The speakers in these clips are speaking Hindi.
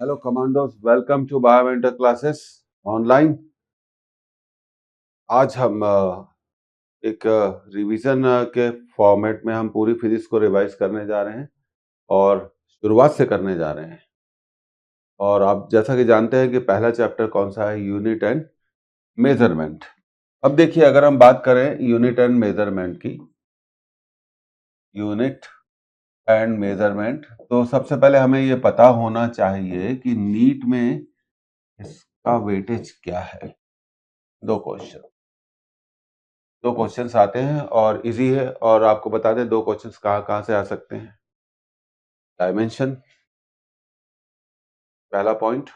Hello commandos, welcome to Biomentor classes online. आज हम एक रिवीजन के फॉर्मेट में हम पूरी फिजिक्स को रिवाइज करने जा रहे हैं और शुरुआत से करने जा रहे हैं। और आप जैसा कि जानते हैं कि पहला चैप्टर कौन सा है, यूनिट एंड मेजरमेंट। अब देखिए, अगर हम बात करें यूनिट एंड मेजरमेंट की, यूनिट एंड मेजरमेंट, तो सबसे पहले हमें ये पता होना चाहिए कि नीट में इसका वेटेज क्या है। दो क्वेश्चंस आते हैं और इजी है। और आपको बता दें दो क्वेश्चंस कहाँ से आ सकते हैं। डायमेंशन पहला पॉइंट,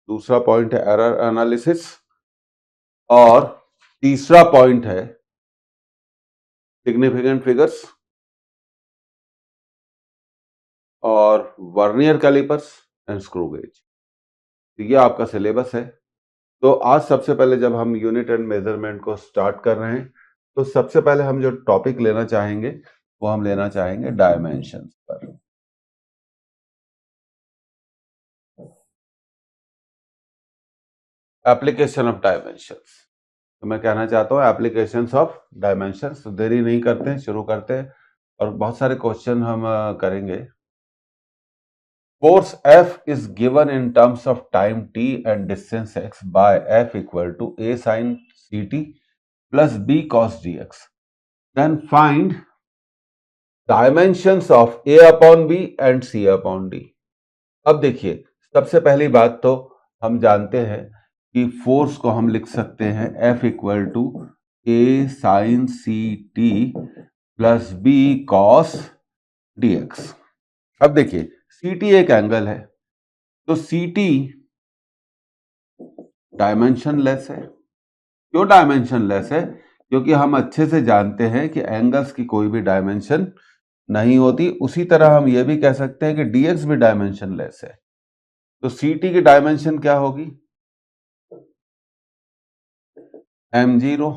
दूसरा पॉइंट है एरर एनालिसिस, और तीसरा पॉइंट है सिग्निफिकेंट फिगर्स और vernier callipers and screw gauge. ये आपका सिलेबस है। तो आज सबसे पहले जब हम यूनिट एंड मेजरमेंट को स्टार्ट कर रहे हैं, तो सबसे पहले हम जो टॉपिक लेना चाहेंगे वो हम लेना चाहेंगे डायमेंशन पर। एप्लीकेशन ऑफ डायमेंशंस, तो मैं कहना चाहता हूँ एप्लीकेशंस ऑफ डायमेंशंस। तो देरी नहीं करते हैं, शुरू करते हैं। और बहुत सारे क्वेश्चन हम करेंगे। Force F is given in terms of time t and distance x by F equal to a sin ct plus b cos dx. Then find dimensions of a upon b and c upon d. अब देखिए, सबसे पहली बात तो हम जानते हैं कि फोर्स को हम लिख सकते हैं F equal to a sine C T plus B cos dx। अब देखिए, सी टी एक एंगल है, तो सी टी डायमेंशन लेस है। क्यों डायमेंशन लेस है? क्योंकि हम अच्छे से जानते हैं कि एंगल्स की कोई भी डायमेंशन नहीं होती। उसी तरह हम ये भी कह सकते हैं कि dx भी डायमेंशन लेस है। तो सी टी की डायमेंशन क्या होगी? m0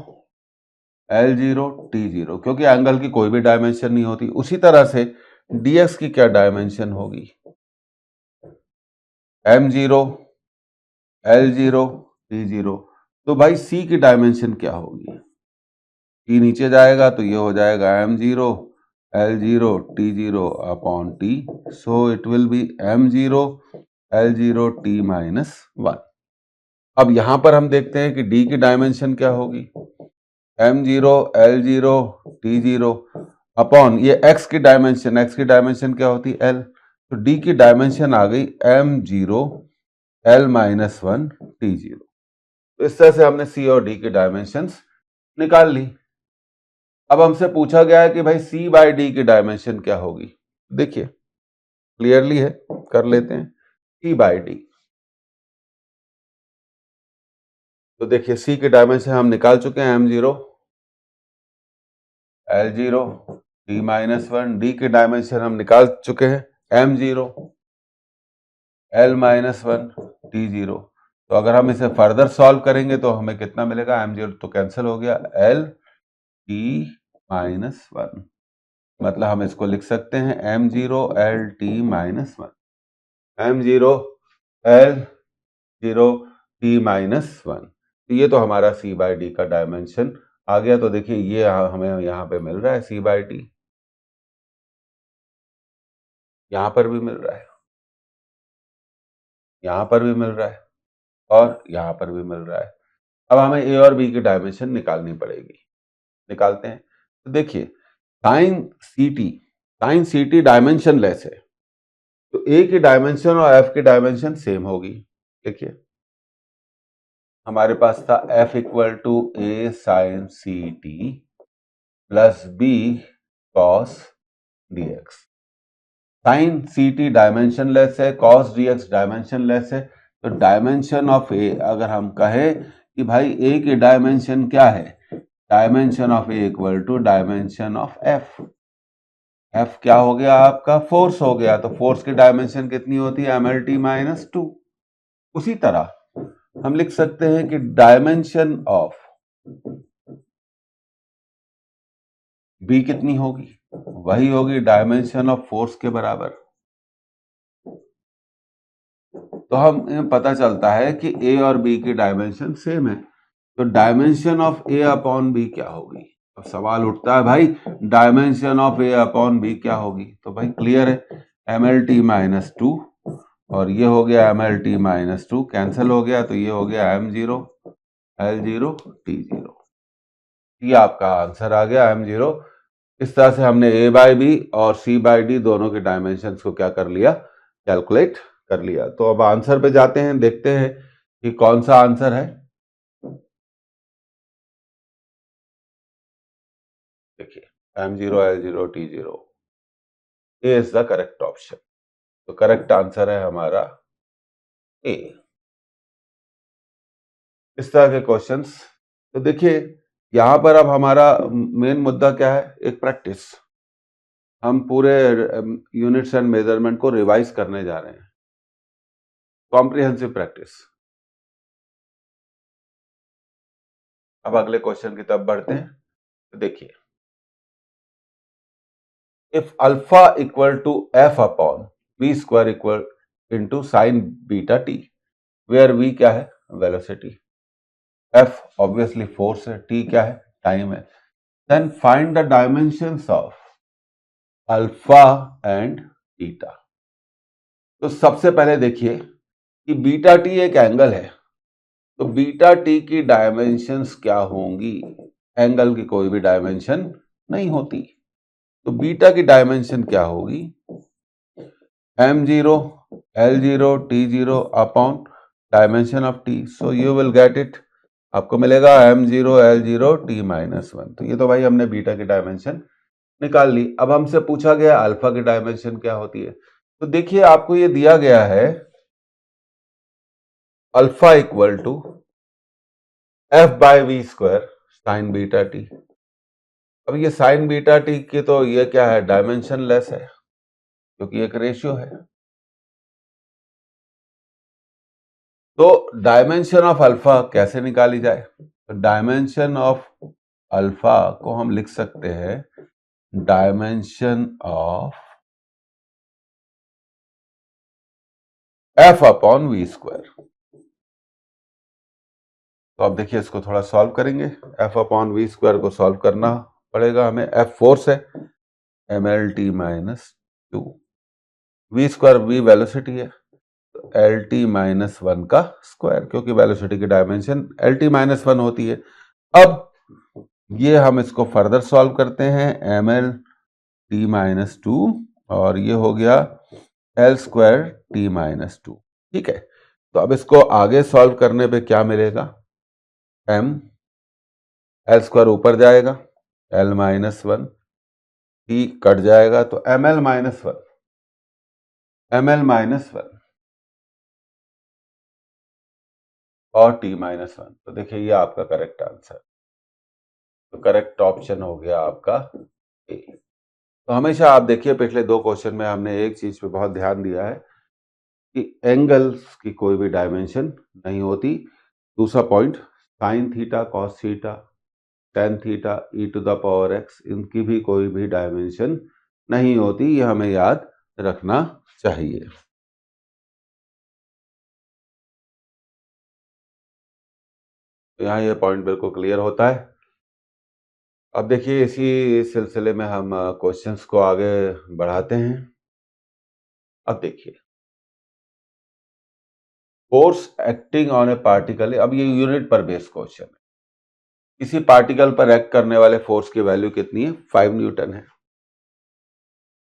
L0 T0, क्योंकि एंगल की कोई भी डायमेंशन नहीं होती। उसी तरह से dx की क्या डायमेंशन होगी? m0 L0 T0। तो भाई c की डायमेंशन क्या होगी? t नीचे जाएगा तो ये हो जाएगा m0 L0 T0 upon t। So it will be m0 L0 T minus 1। अब यहां पर हम देखते हैं कि d की डायमेंशन क्या होगी? m0 L0 T0 अपॉन ये x की डायमेंशन क्या होती है? l। तो d की डायमेंशन आ गई m0 L माइनस 1 T0। तो इस तरह से हमने c और d की डायमेंशंस निकाल ली। अब हमसे पूछा गया है कि भाई c बाई d की डायमेंशन क्या होगी। देखिए, क्लियरली है, कर लेते हैं। c बाई d, तो देखिए c की डायमेंशन हम निकाल चुके हैं, m0 L0 T minus 1। d की डायमेंशन हम निकाल चुके हैं, m0 L माइनस 1 T0। तो अगर हम इसे फर्दर सॉल्व करेंगे तो हमें कितना मिलेगा? m0 तो कैंसिल हो गया, L T माइनस 1। मतलब हम इसको लिख सकते हैं m0 L T minus 1, m0 L 0 T minus 1। तो ये तो हमारा c बाई डी का डायमेंशन आ गया। तो देखिए, ये हमें यहाँ पे मिल रहा है c बाई डी, यहाँ पर भी मिल रहा है, यहाँ पर भी मिल रहा है, और यहाँ पर भी मिल रहा है। अब हमें a और b की डायमेंशन निकालनी पड़ेगी। निकालते हैं। तो देखिए, sine C T dimensionless है, तो a की डायमेंशन और f की डायमेंशन सेम होगी। देखिए, हमारे पास था f equal to a sine C T plus b cos dx। Sine C T dimensionless है, कॉस dx डायमेंशन लेस है। तो डायमेंशन ऑफ a, अगर हम कहें कि भाई a की डायमेंशन क्या है, dimension of a equal to dimension of f। f क्या हो गया? आपका फोर्स हो गया। तो फोर्स की डायमेंशन कितनी होती है? mlt minus 2। उसी तरह हम लिख सकते हैं कि डायमेंशन ऑफ b कितनी होगी? वही होगी डायमेंशन ऑफ फोर्स के बराबर। तो हमें पता चलता है कि ए और बी की डायमेंशन सेम है, तो dimension of A upon B क्या होगी। अब सवाल उठता है भाई dimension of A upon B क्या होगी, तो भाई क्लियर है MLT-2 और ये हो गया MLT-2 कैंसिल हो गया, तो ये हो गया M0 L0 T0, ये आपका आंसर आ गया M0। इस तरह से हमने A बाई बी और C बाई डी दोनों के डायमेंशंस को क्या कर लिया, कैलकुलेट कर लिया। तो अब आंसर पे जाते हैं, देखते हैं कि कौन सा आंसर है। देखिए M0 L0 T0 A is the correct option, तो करेक्ट आंसर है हमारा ए। इस तरह के क्वेश्चंस, तो देखिए यहां पर अब हमारा मेन मुद्दा क्या है, एक प्रैक्टिस। हम पूरे यूनिट्स एंड मेजरमेंट को रिवाइज करने जा रहे हैं, कॉम्प्रिहेंसिव प्रैक्टिस। अब अगले क्वेश्चन की तरफ बढ़ते हैं, तो देखिए if alpha equal to F upon B square equal into sine beta T, where V क्या है, वेलोसिटी, एफ ऑब्वियसली फोर्स है, टी क्या है, टाइम है, then find the dimensions of alpha and beta. तो सबसे पहले देखिए कि बीटा टी एक एंगल है, तो बीटा टी की डायमेंशंस क्या होंगी, एंगल की कोई भी डायमेंशन नहीं होती, तो बीटा की डायमेंशन क्या होगी, M0 L0 T0 upon dimension of T, so you will get it, आपको मिलेगा M0 L0 T-1। तो ये तो भाई हमने बीटा की डायमेंशन निकाल ली। अब हमसे पूछा गया अल्फा की डायमेंशन क्या होती है, तो देखिए आपको ये दिया गया है alpha equal to F by V square sine beta T. अब ये साइन बीटा टी की तो ये क्या है, डायमेंशन लेस है क्योंकि एक रेशियो है। तो डायमेंशन ऑफ अल्फा कैसे निकाली जाए, तो डायमेंशन ऑफ अल्फा को हम लिख सकते हैं dimension of F upon V square. तो अब देखिए इसको थोड़ा सॉल्व करेंगे, एफ अपॉन वी स्क्वायर को सॉल्व करना पड़ेगा हमें, एफ फोर्स है, MLT-2, we square we velocity है, LT-1 का स्क्वायर, क्योंकि वेलोसिटी की डायमेंशन LT-1 होती है। अब ये हम इसको फर्दर सॉल्व करते हैं, MLT-2 और ये हो गया L स्क्वायर T-2, ठीक है। तो अब इसको आगे सॉल्व करने पे क्या मिलेगा, M L स्क्वायर ऊपर जाएगा, L-1 T कट जाएगा, तो ML-1 और T-1, तो देखिए ये आपका करेक्ट आंसर, तो करेक्ट ऑप्शन हो गया आपका ए। तो हमेशा आप देखिए पिछले दो क्वेश्चन में हमने एक चीज पे बहुत ध्यान दिया है कि एंगल्स की कोई भी डायमेंशन नहीं होती। दूसरा point, sine theta cos theta tan theta E to the power X, इनकी भी कोई भी डायमेंशन नहीं होती, ये हमें याद रखना चाहिए। तो यहाँ ये पॉइंट बिल्कुल क्लियर होता है। अब देखिए इसी सिलसिले में हम क्वेश्चंस को आगे बढ़ाते हैं। अब देखिए force acting on A particle, अब ये यूनिट पर बेस्ड क्वेश्चन है, किसी पार्टिकल पर एक्ट करने वाले फोर्स की वैल्यू कितनी है, 5 न्यूटन है।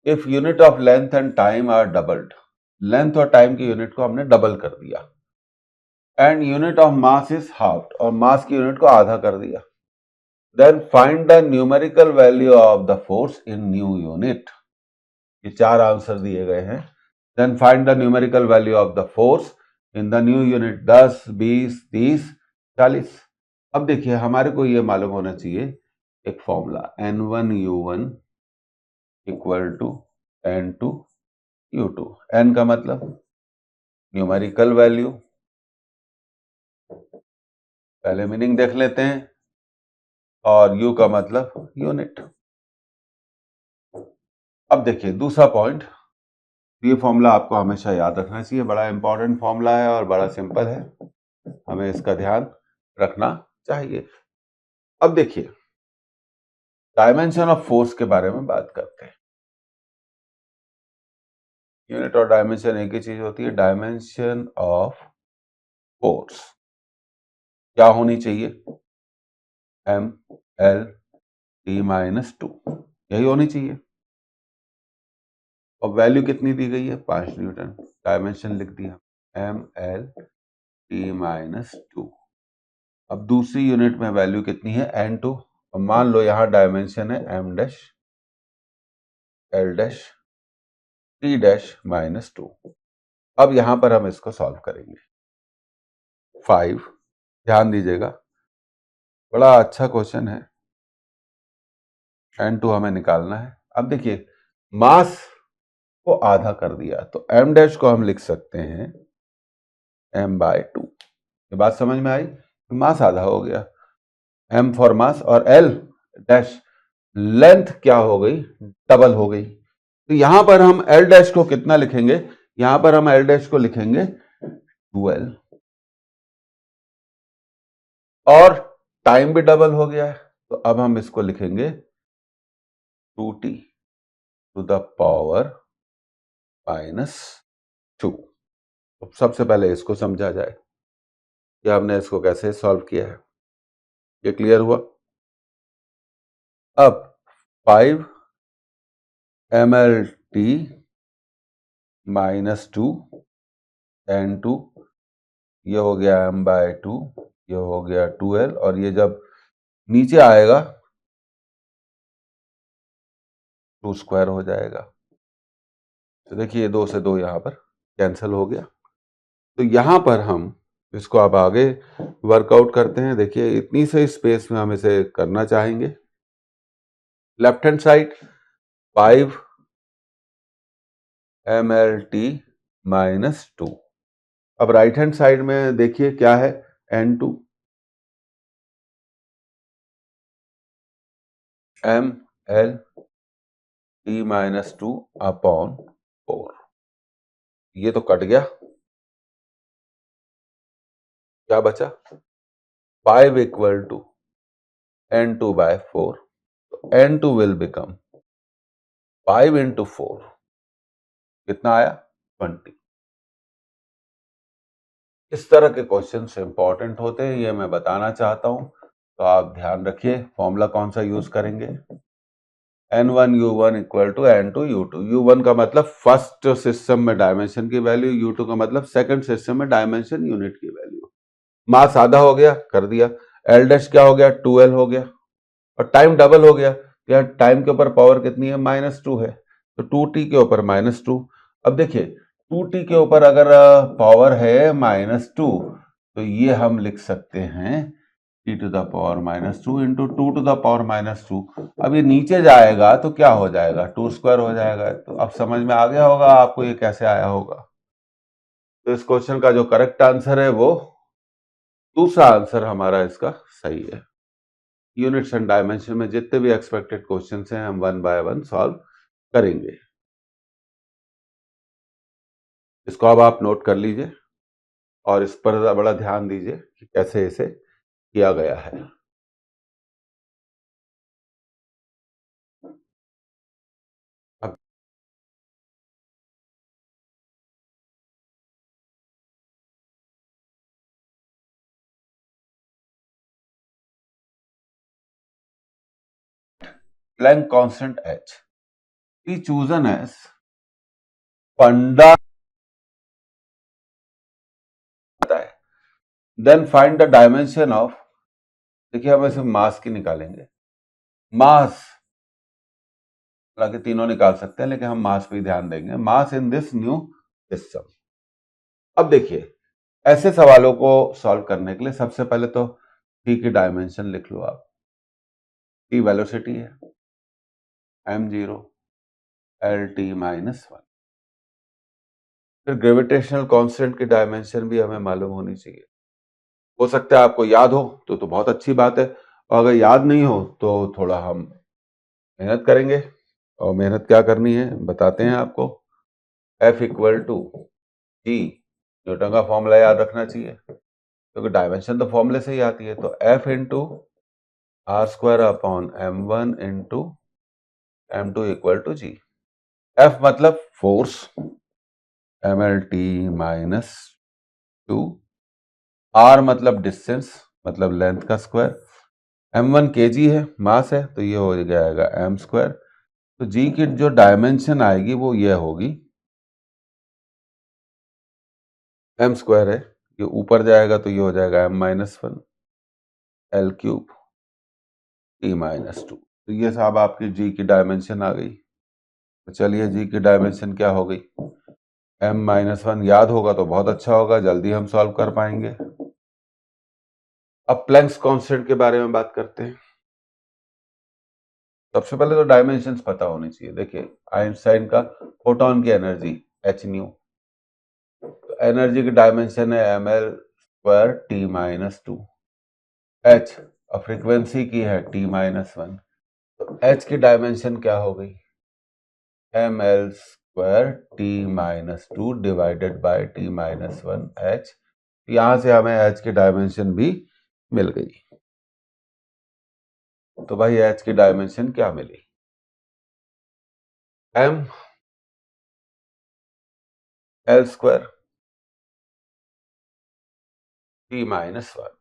If unit of length and time are doubled, length और टाइम की यूनिट को हमने डबल कर दिया, and unit of mass is half, और मास की यूनिट को आधा कर दिया, then find the numerical value of the force in new unit. ये चार आंसर दिए गए हैं, then find the numerical value of the force in the new unit, 10 20 30 40। अब देखिए हमारे को ये मालूम होना चाहिए एक formula, N1U1 equal to N2U2, N का मतलब न्यूमेरिकल वैल्यू, पहले मीनिंग देख लेते हैं, और U का मतलब यूनिट। अब देखिए दूसरा पॉइंट, ये फॉर्मूला आपको हमेशा याद रखना चाहिए, बड़ा इंपॉर्टेंट फॉर्मूला है और बड़ा सिंपल है, हमें इसका ध्यान रखना चाहिए। अब देखिए डायमेंशन ऑफ फोर्स के बारे में बात करते हैं। यूनिट और डायमेंशन एक ही चीज होती है। डायमेंशन ऑफ फोर्स क्या होनी चाहिए? mL/T-2 यही होनी चाहिए। और वैल्यू कितनी दी गई है? 5 न्यूटन। डायमेंशन लिख दिया mL/T-2। अब दूसरी यूनिट में वैल्यू कितनी है? N2। अब मान लो यहां डायमेंशन है M'/L'/T'-2। अब यहां पर हम इसको सॉल्व करेंगे। 5, ध्यान दीजिएगा, बड़ा अच्छा क्वेश्चन है। N2 हमें निकालना है। अब देखिए मास को आधा कर दिया तो M' को हम लिख सकते हैं M/2। ये बात समझ में आई? मास आधा हो गया, M फॉर मास, और L डैश लेंथ क्या हो गई? डबल हो गई। तो यहां पर हम L' को कितना लिखेंगे? यहां पर हम L' को लिखेंगे 12, और टाइम भी डबल हो गया है तो अब हम इसको लिखेंगे 2t टू द पावर -2। तो सबसे पहले इसको समझा जाए कि हमने इसको कैसे सॉल्व किया है। ये क्लियर हुआ? अब 5 mL/T-2 N2, ये हो गया M/2, ये हो गया 2L, और ये जब नीचे आएगा 2 स्क्वायर हो जाएगा। तो देखिए 2 से 2 यहां पर कैंसिल हो गया। तो यहां पर हम इसको अब आगे वर्कआउट करते हैं। देखिए इतनी से स्पेस में हम इसे करना चाहेंगे। Left hand side 5 mL/T-2। अब राइट हैंड साइड में देखिए क्या है? N2 mL/T-2 upon 4। ये तो कट गया, क्या बचा? 5 इक्वल टू N2/4। तो N2 विल बिकम 5 इंटू 4, कितना आया? 20। इस तरह के क्वेश्चन इंपॉर्टेंट होते हैं, ये मैं बताना चाहता हूं। तो आप ध्यान रखिए फॉर्मूला कौन सा यूज करेंगे। N1U1 equal to N2U2। U1 का मतलब फर्स्ट सिस्टम में डायमेंशन की वैल्यू, U2 का मतलब सेकंड सिस्टम में डायमेंशन यूनिट की वैल्यू। मास आधा हो गया, कर दिया। L' क्या हो गया? 2L हो गया, और टाइम डबल हो गया। यार टाइम के ऊपर पावर कितनी है? -2 है, तो 2t के ऊपर -2। अब देखिए 2t के ऊपर अगर पावर है -2, तो ये हम लिख सकते हैं t to the power -2 into 2 to the power -2। अब ये नीचे जाएगा तो क्या हो जाएगा? 2 स्क्वायर हो जाएगा। तो अब समझ में आ गया होगा आपको ये कैसे आया होगा। तो इस क्वेश्चन का जो करेक्ट आंसर है वो दूसरा आंसर हमारा इसका सही है। यूनिट्स एंड डायमेंशन में जितने भी एक्सपेक्टेड क्वेश्चंस हैं हम 1 बाय 1 सॉल्व करेंगे। इसको अब आप नोट कर लीजिए और इस पर बड़ा ध्यान दीजिए कि कैसे इसे किया गया है। अब Planck constant h is chosen as फंडा है। Then find the dimension of, देखिए हम इसे मास की निकालेंगे। मास, हालांकि तीनों निकाल सकते हैं लेकिन हम मास पे ध्यान देंगे। मास इन दिस न्यू सिस्टम। अब देखिए ऐसे सवालों को सॉल्व करने के लिए सबसे पहले तो टी की डायमेंशन लिख लो आप। टी वेलोसिटी है, m0 L/T-1। फिर ग्रेविटेशनल कांस्टेंट की डायमेंशन भी हमें मालूम होनी चाहिए। हो सकता है आपको याद हो तो बहुत अच्छी बात है, और अगर याद नहीं हो तो थोड़ा हम मेहनत करेंगे। और मेहनत क्या करनी है बताते हैं आपको। F equal to G, Newton का फॉर्मूला याद रखना चाहिए क्योंकि डायमेंशन तो फॉर्मूले से ही आती है। तो F into R square upon M1 into M2 equal to G। F मतलब फोर्स, MLT माइनस 2, R मतलब डिस्टेंस मतलब लेंथ का स्क्वायर, M1 kg है, मास है, तो ये हो जाएगा M स्क्वायर। तो G की जो डायमेंशन आएगी वो ये होगी, M स्क्वायर है, ये ऊपर जाएगा तो ये हो जाएगा M-1 L क्यूब T-2। तो ये साहब आपकी G की डायमेंशन आ गई। तो चलिए G की डायमेंशन क्या हो गई, M-1 याद होगा तो बहुत अच्छा होगा, जल्दी हम सॉल्व कर पाएंगे। अब प्लैंक्स कांस्टेंट के बारे में बात करते हैं। सबसे पहले तो डायमेंशंस पता होनी चाहिए। देखिए आइंस्टाइन का फोटॉन की एनर्जी h न्यू, तो एनर्जी की डायमेंशन है ml² T-2, h और फ्रीक्वेंसी की है T-1, तो h की डायमेंशन क्या हो गई, ml² T-2 divided by T-1 h। यहां से हमें h की डायमेंशन भी मिल गई। तो भाई h की डायमेंशन क्या मिली, m L² T-1।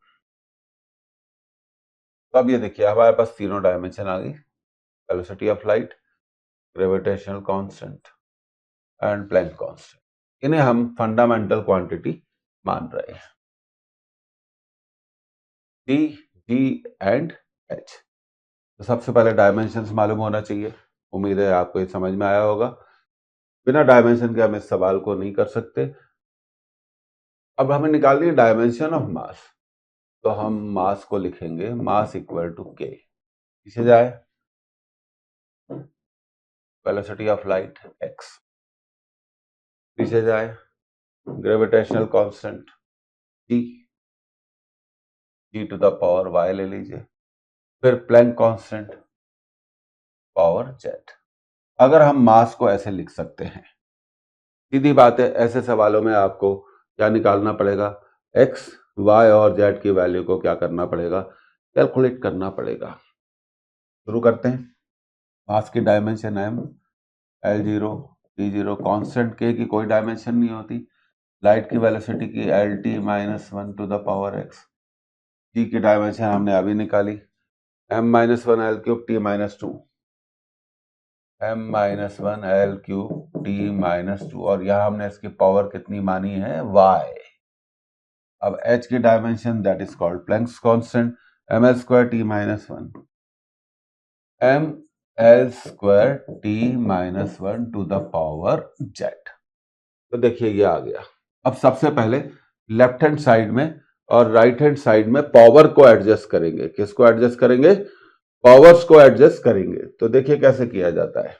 तो अब ये देखिए हमारे पास तीनों डायमेंशन आ गई, velocity of light, gravitational constant and Planck constant. इन्हें हम फंडामेंटल क्वांटिटी मान रहे हैं, टी, जी एंड एच। तो सबसे पहले डायमेंशंस मालूम होना चाहिए। उम्मीद है आपको ये समझ में आया होगा। बिना डायमेंशन के हम इस सवाल को नहीं कर सकते। अब हमें निकालनी है डायमेंशन ऑफ मास, तो हम मास को लिखेंगे मास इक्वल टू के। पीछे जाए, वेलोसिटी ऑफ लाइट एक्स, पीछे जाए gravitational constant G, G to the power y ले लीजिए, फिर प्लैंक कांस्टेंट पावर जेड। अगर हम मास को ऐसे लिख सकते हैं, सीधी बात है, ऐसे सवालों में आपको क्या निकालना पड़ेगा, एक्स वाई और जेड की वैल्यू को क्या करना पड़ेगा, कैलकुलेट करना पड़ेगा। शुरू करते हैं। मास की dimension M, L0 T0, constant के की कोई डायमेंशन नहीं होती, लाइट की वेलोसिटी की LT-1 to the power X, G की डायमेंशन हमने अभी निकाली M-1 L³ T-2, M-1 L³ T-2, और यहां हमने इसकी पावर कितनी मानी है, y। अब h की dimension that is called Planck's constant, ml² T-1 ml² T-1 to the power z। तो देखिए ये आ गया। अब सबसे पहले लेफ्ट हैंड साइड में और राइट हैंड साइड में पावर को एडजस्ट करेंगे। किसको एडजस्ट करेंगे, पावर्स को एडजस्ट करेंगे। तो देखिए कैसे किया जाता है।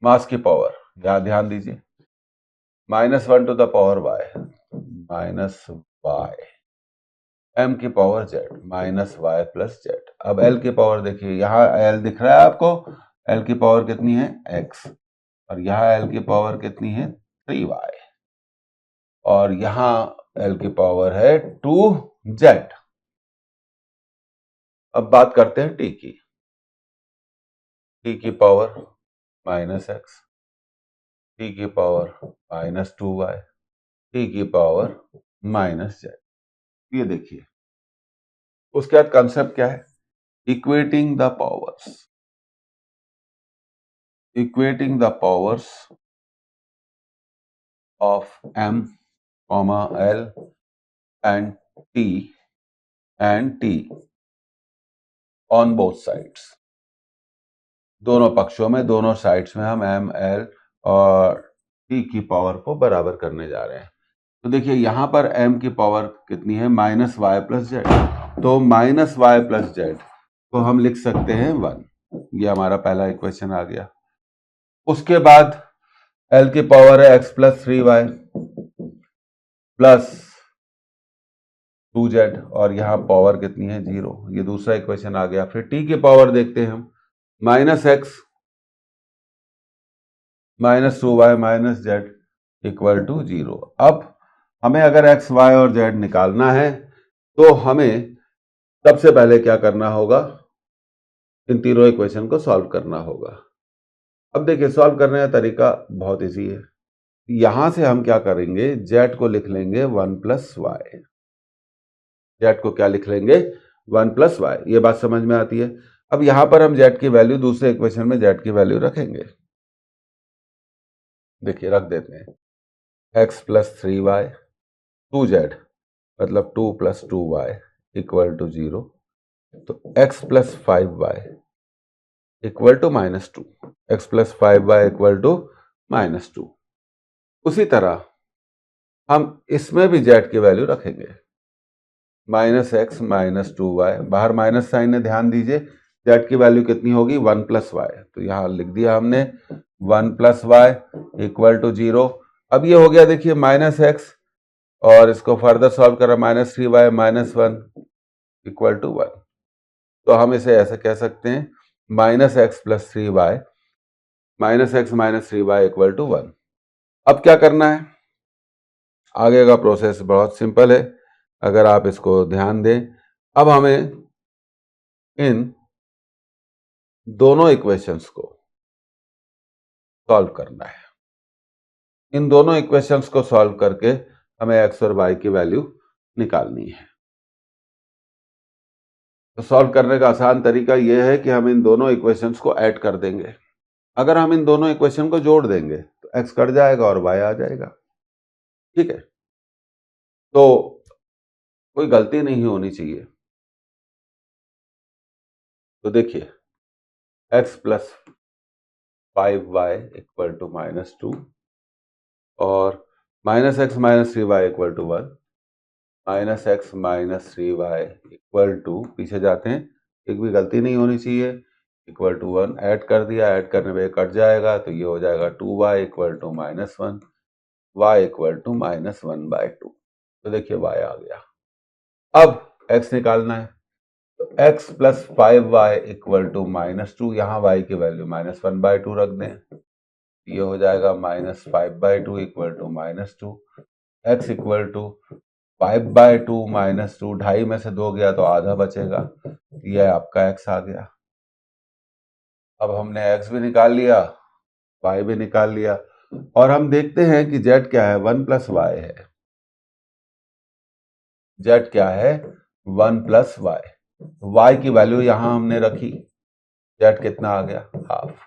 मास की पावर यहां ध्यान दीजिए, -1 to the power y, -y, m की power z, -y plus z। अब l की पावर देखिए, यहां l दिख रहा है आपको, l की पावर कितनी है x, और यहां l की पावर कितनी है 3y, और यहां l की पावर है 2z। अब बात करते हैं t की, t की पावर -x, t की पावर -2y, t की पावर -z। ये देखिए, उसके बाद कंसेप्ट क्या है, equating the powers, equating the powers of m, l and t on both sides. दोनों पक्षों में, दोनों साइड्स में हम m, l और t की पावर को बराबर करने जा रहे हैं। तो देखिए यहां पर m की पावर कितनी है, -y प्लस जेड, तो -y प्लस जेड को हम लिख सकते हैं 1। ये हमारा पहला इक्वेशन आ गया। उसके बाद l की पावर है x plus 3y plus 2z, और यहां पावर कितनी है 0, ये दूसरा इक्वेशन आ गया। फिर t की पावर देखते हैं हम, -x -2y minus z equal to 0। अब हमें अगर एक्स वाई और जेड निकालना है तो हमें सबसे पहले क्या करना होगा, इन तीनों इक्वेशन को सॉल्व करना होगा। अब देखिए सॉल्व करने का तरीका बहुत इजी है। यहां से हम क्या करेंगे, जेड को लिख लेंगे 1 प्लस वाई। जेड को क्या लिख लेंगे, 1 प्लस वाई। ये बात समझ में आती है। अब यहां पर हम जेड की वैल्यू, दूसरे इक्वेशन में जेड की वैल्यू रखेंगे। देखिए रख देते हैं, एक्स प्लस 3y 2z मतलब 2 प्लस 2y इक्वल टू 0। तो x plus 5y equal to -2। X plus 5y equal to -2। उसी तरह हम इसमें भी z की वैल्यू रखेंगे, -x माइनस 2y। बाहर माइनस साइन है, ध्यान दीजिए। z की वैल्यू कितनी होगी, 1 प्लस वाई। तो यहां लिख दिया हमने 1 प्लस वाई इक्वल टू 0। अब ये हो गया देखिए -x, और इसको फर्दर सॉल्व करा, -3y माइनस 1 इक्वल टू 1। तो हम इसे ऐसे कह सकते हैं -x plus 3y -x minus 3y equal to 1। अब क्या करना है, आगे का प्रोसेस बहुत सिंपल है अगर आप इसको ध्यान दें। अब हमें इन दोनों इक्वेशंस को सॉल्व करना है। इन दोनों इक्वेशंस को सॉल्व करके हमें x और y की वैल्यू निकालनी है। तो सॉल्व करने का आसान तरीका यह है कि हम इन दोनों इक्वेशंस को ऐड कर देंगे। अगर हम इन दोनों इक्वेशन को जोड़ देंगे तो x कट जाएगा और y आ जाएगा। ठीक है, तो कोई गलती नहीं होनी चाहिए। तो देखिए x plus 5y equal to -2 और -x minus 3y equal to 1, -x minus 3y equal to, पीछे जाते हैं, एक भी गलती नहीं होनी चाहिए, इक्वल टू 1। ऐड कर दिया, ऐड करने में कट जाएगा तो ये हो जाएगा 2y equal to -1, y equal to -1/2। तो देखिए y आ गया। अब x निकालना है, तो x plus 5y equal to -2, यहाँ y की वैल्यू -1/2 रख दें। ये हो जाएगा -5/2 equal to -2। x equal to 5/2 -2, 2.5 में से 2 गया तो आधा बचेगा। ये आपका x आ गया। अब हमने x भी निकाल लिया, y भी निकाल लिया, और हम देखते हैं कि z क्या है, 1 प्लस वाई है। z क्या है, 1 प्लस वाई। y की वैल्यू यहां हमने रखी, z कितना आ गया, हाफ।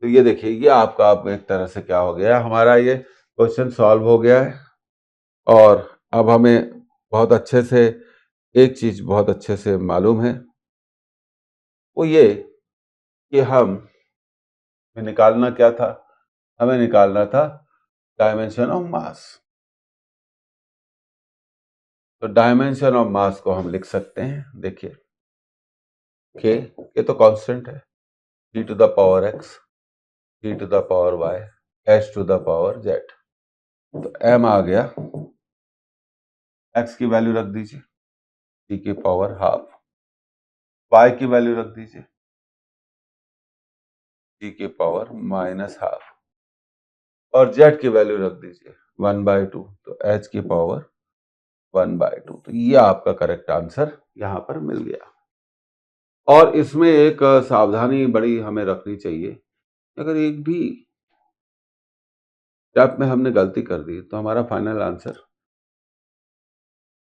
तो ये देखिए, ये आपका आप एक तरह से क्या हो गया, हमारा ये क्वेश्चन सॉल्व हो गया है। और अब हमें बहुत अच्छे से एक चीज बहुत अच्छे से मालूम है, वो ये कि हमें निकालना क्या था, हमें निकालना था डायमेंशन ऑफ मास। तो डायमेंशन ऑफ मास को हम लिख सकते हैं, देखिए के, ये तो कांस्टेंट है, g to the power x, g to the power y, h to the power z। तो m आ गया, x की वैल्यू रख दीजिए g की पावर हाफ, y की वैल्यू रख दीजिए g की पावर -हाफ, और z की वैल्यू रख दीजिए 1/2, तो h की पावर 1/2। तो ये आपका करेक्ट आंसर यहां पर मिल गया। और इसमें एक सावधानी बड़ी हमें रखनी चाहिए, अगर एक भी स्टेप में हमने गलती कर दी तो हमारा फाइनल आंसर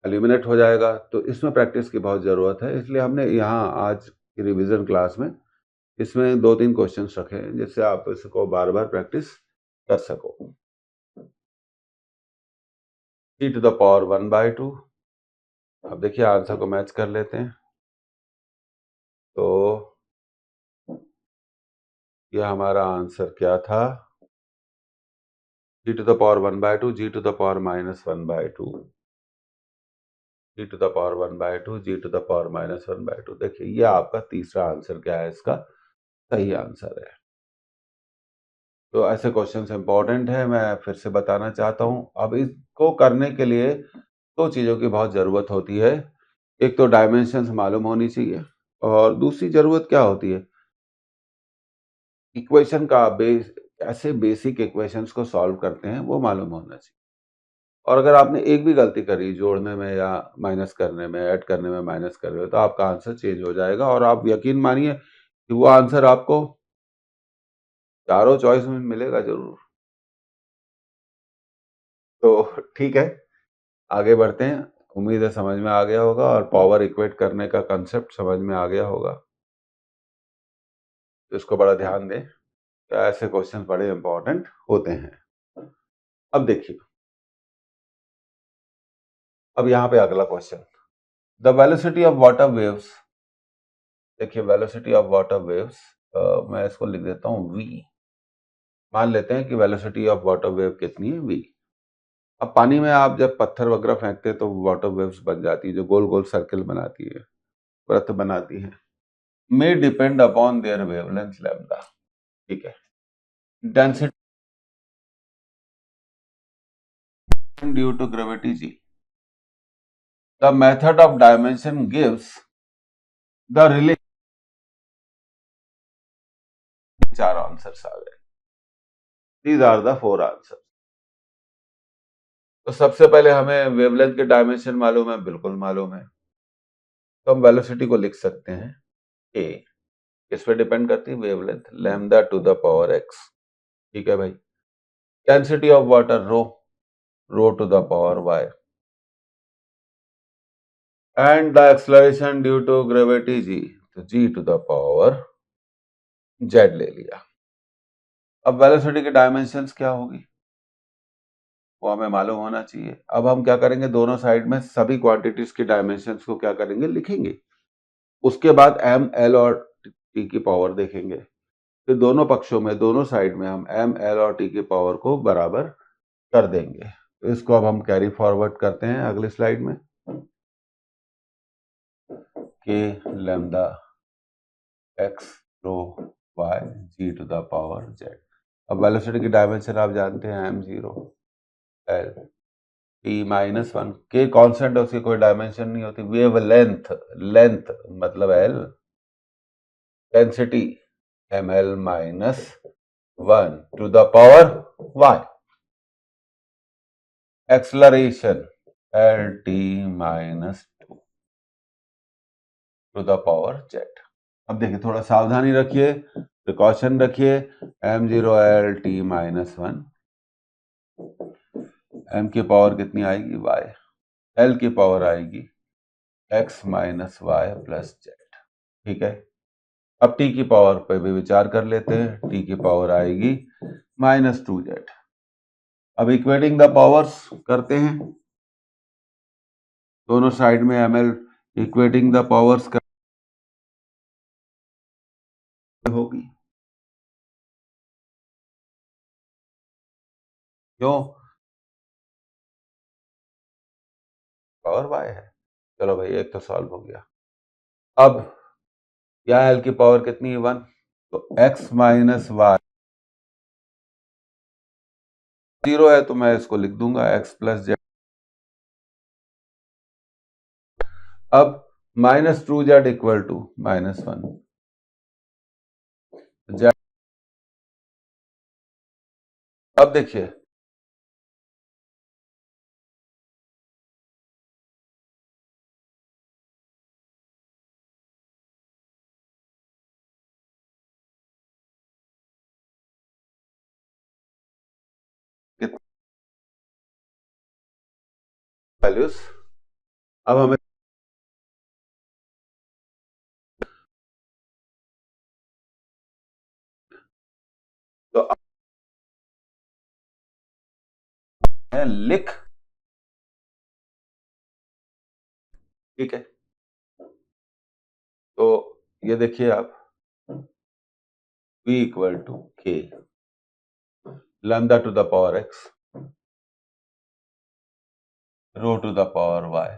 एलिमिनेट हो जाएगा। तो इसमें प्रैक्टिस की बहुत ज़रूरत है, इसलिए हमने यहाँ आज की रिवीजन क्लास में इसमें 2-3 क्वेश्चंस रखे हैं जिससे आप इसको बार बार प्रैक्टिस कर सको। e to the power 1/2। अब देखिए आंसर को मैच कर लेते हैं। तो यह हमारा आंसर क्या था, g to the power 1/2, g to the power -1/2, g to the power 1/2, g to the power -1/2। देखिए ये आपका तीसरा आंसर क्या है, इसका सही आंसर है। तो ऐसे क्वेश्चंस इंपॉर्टेंट है, मैं फिर से बताना चाहता हूँ। अब इसको करने के लिए 2 चीज़ों की बहुत ज़रूरत होती है। एक तो डायमेंशंस मालूम होनी चाहिए, और दूसरी ज़रूरत क्या होती है, इक्वेशन का बेस कैसे बेसिक इक्वेशंस को सॉल्व करते हैं वो मालूम होना चाहिए। और अगर आपने एक भी गलती करी जोड़ने में या माइनस करने में, ऐड करने में, माइनस कर रहे हो, तो आपका आंसर चेंज हो जाएगा और आप यकीन मानिए कि वो आंसर आपको चारों चॉइस में मिलेगा जरूर। तो ठीक है, आगे बढ़ते हैं। उम्मीद है समझ में आ गया होगा और पावर इक्वेट करने का कंसेप्ट समझ में आ गया होगा। तो इसको बड़ा ध्यान दें, क्या ऐसे क्वेश्चन बड़े इंपॉर्टेंट होते हैं। अब देखिए, अब यहाँ पे अगला question, the velocity of water waves. देखिए वेलोसिटी ऑफ वाटर वेव्स, मैं इसको लिख देता हूँ v। मान लेते हैं कि वेलोसिटी ऑफ वाटर वेव कितनी है, v। अब पानी में आप जब पत्थर वगैरह फेंकते हैं तो वाटर वेव्स बन जाती है, जो गोल गोल सर्कल बनाती है, वृत्त बनाती है। May depend upon their wavelength lambda. ठीक है, density due to gravity G. The method of dimension gives the relation. चार आंसर्स आ गए, these are the four answer. तो सबसे पहले हमें वेवलेंथ के डायमेंशन मालूम है, बिल्कुल मालूम है, तो हम वेलोसिटी को लिख सकते हैं ए। किस पे डिपेंड करती है, wavelength, lambda to the power x. ठीक है भाई, density of water rho, rho to the power Y, and the acceleration due to gravity G, तो G to the power Z ले लिया। अब वेलोसिटी की डायमेंशंस क्या होगी वो हमें मालूम होना चाहिए। अब हम क्या करेंगे, दोनों साइड में सभी क्वांटिटीज की डायमेंशंस को क्या करेंगे, लिखेंगे। उसके बाद एम, एल और टी की पावर देखेंगे। फिर दोनों पक्षों में, दोनों साइड में हम एम, एल और टी की पावर को बराबर कर देंगे। तो इसको अब हम कैरी फॉरवर्ड करते हैं अगली स्लाइड में, K lambda x rho y G to the power z. अब वेलोसिटी की डायमेंशन आप जानते हैं, M zero L T minus one. K constant है, उसकी कोई डायमेंशन नहीं होती। वेव लेंथ, लेंथ मतलब L, density M L minus one to the power y, acceleration L T minus two to the power z. अब देखिए, थोड़ा सावधानी रखिए, प्रिकॉशन रखिए। M zero L T minus one, M की पावर कितनी आएगी, वाई, एल की पावर आएगी x minus y plus z. ठीक है, अब टी की पावर पे भी विचार कर लेते हैं, टी की पावर आएगी माइनस टू जेड। अब इक्वेटिंग द पावर्स करते हैं, दोनों साइड में M L, equating the powers होगी। क्यों, पावर वाई है। चलो भाई, एक तो सॉल्व हो गया। अब क्या, एल की पावर कितनी है, वन, तो एक्स माइनस वाई जीरो है, तो मैं इसको लिख दूंगा एक्स प्लस जेड। अब minus two z equal to minus one z. अब देखिए, वैल्यूज, अब हमें तो लिख, ठीक है, तो ये देखिए आप, v equal to K lambda to the power x rho to the power y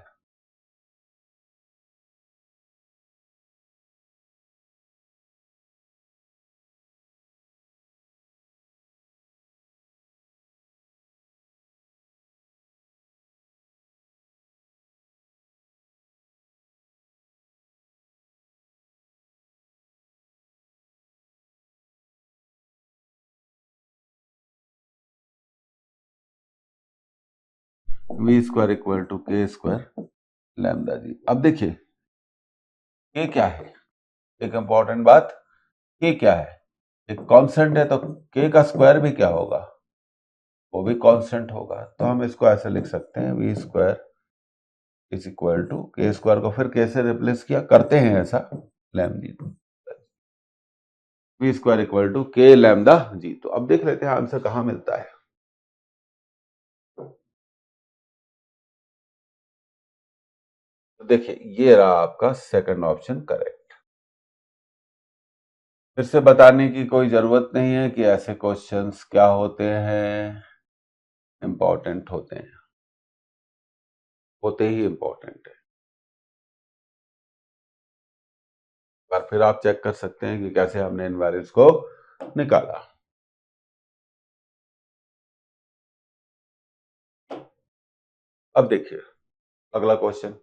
v square equal to K square lambda G. अब देखिए के क्या है, एक इंपॉर्टेंट बात, के क्या है, एक कांस्टेंट है, तो के का स्क्वायर भी क्या होगा, वो भी कांस्टेंट होगा। तो हम इसको ऐसे लिख सकते हैं v square is equal to K square को फिर कैसे रिप्लेस किया करते हैं ऐसा, lambda G, v square equal to K lambda G. तो अब देख लेते हैं आंसर कहां मिलता है। तो देखिए ये रहा आपका सेकंड ऑप्शन करेक्ट। फिर से बताने की कोई जरूरत नहीं है कि ऐसे क्वेश्चंस क्या होते हैं, इंपॉर्टेंट होते ही इंपॉर्टेंट है। और फिर आप चेक कर सकते हैं कि कैसे हमने इन वैल्यूज को निकाला। अब देखिए अगला क्वेश्चन,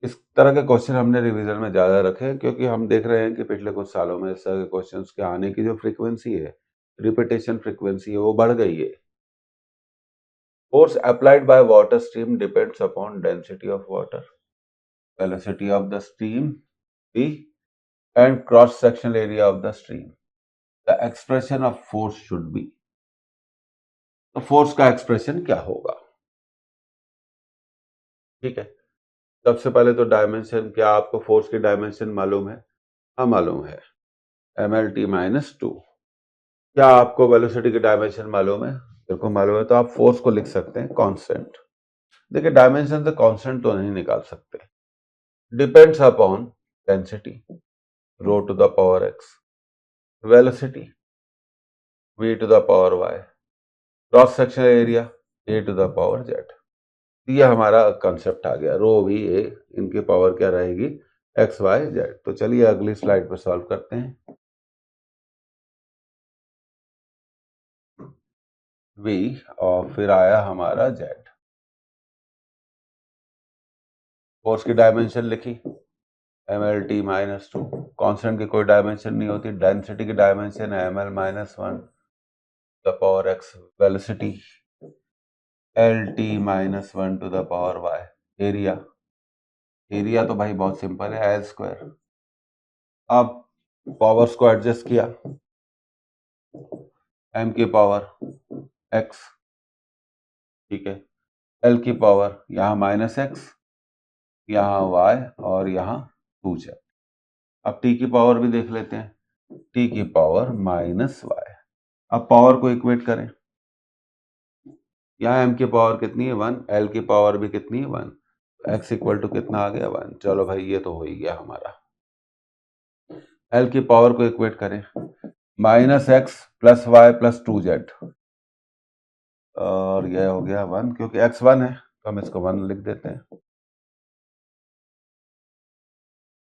इस तरह के क्वेश्चन हमने रिवीजन में ज्यादा रखे हैं क्योंकि हम देख रहे हैं कि पिछले कुछ सालों में इस तरह के क्वेश्चंस के आने की जो फ्रीक्वेंसी है, रिपीटेशन फ्रीक्वेंसी है, वो बढ़ गई है। Force applied by water stream depends upon density of water, velocity of the stream v and cross sectional area of the stream. The expression of force should be, तो फोर्स का एक्सप्रेशन क्या होगा। ठीक है, सबसे पहले तो डायमेंशन, क्या आपको फोर्स की डायमेंशन मालूम है? हाँ मालूम है, mlt माइनस 2। क्या आपको वेलोसिटी की डायमेंशन मालूम है? देखो मालूम है, तो आप फोर्स को लिख सकते हैं कांस्टेंट। देखिए डायमेंशन से कांस्टेंट तो नहीं निकाल सकते, depends upon density rho to the power x, velocity v to the power y, cross sectional area a to the power z। ये हमारा कंसेप्ट आ गया, रो भी ए, इनकी पावर क्या रहेगी, एक्स वाई जेड। तो चलिए अगली स्लाइड पर सॉल्व करते हैं। वी और फिर आया हमारा जेड। फोर्स की डायमेंशन लिखी M L T minus 2, constant की कोई डायमेंशन नहीं होती, डेंसिटी की डायमेंशन है M L minus 1 the power x, velocity L T minus 1 to the power y, area, area तो भाई बहुत सिंपल है एल स्क्वायर। अब पावर्स को एडजस्ट किया, एम की पावर एक्स, ठीक है, एल की पावर यहाँ माइनस एक्स, यहाँ वाई और यहाँ 2z। अब टी की पावर भी देख लेते हैं, टी की पावर माइनस वाई। अब पावर को इक्वेट करें, यहाँ m की पावर कितनी है 1, l की पावर भी कितनी है 1, x इक्वल टू कितना आ गया 1। चलो भाई ये तो हो ही गया हमारा। l की पावर को इक्वेट करें, minus x plus y plus 2z, और यह हो गया 1, क्योंकि x 1 है तो हम इसको 1 लिख देते हैं।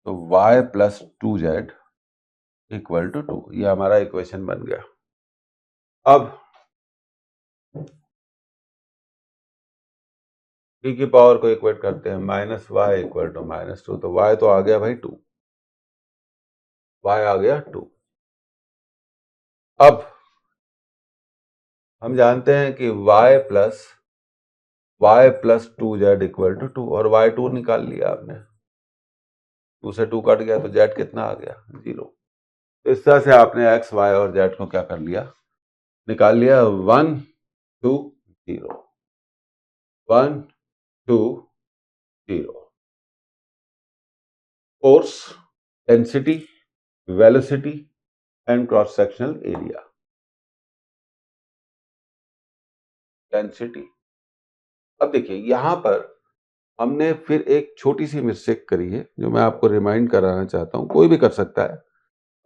तो y plus 2z equal to 2, ये हमारा इक्वेशन बन गया। अब t की पावर को इक्वेट करते हैं, minus y equal to minus 2, तो y तो आ गया भाई 2, y आ गया 2। अब हम जानते हैं कि y plus 2z equal to 2, और y2 निकाल लिया आपने, 2 से 2 कट गया तो z कितना आ गया 0। तो इस तरह से आपने x, y और z को क्या कर लिया, निकाल लिया, 1 2 0, 1 2 0। Force, density, velocity and cross sectional area. Density, अब देखिए यहां पर हमने फिर एक छोटी सी मिस्टेक करी है जो मैं आपको रिमाइंड कराना चाहता हूं, कोई भी कर सकता है।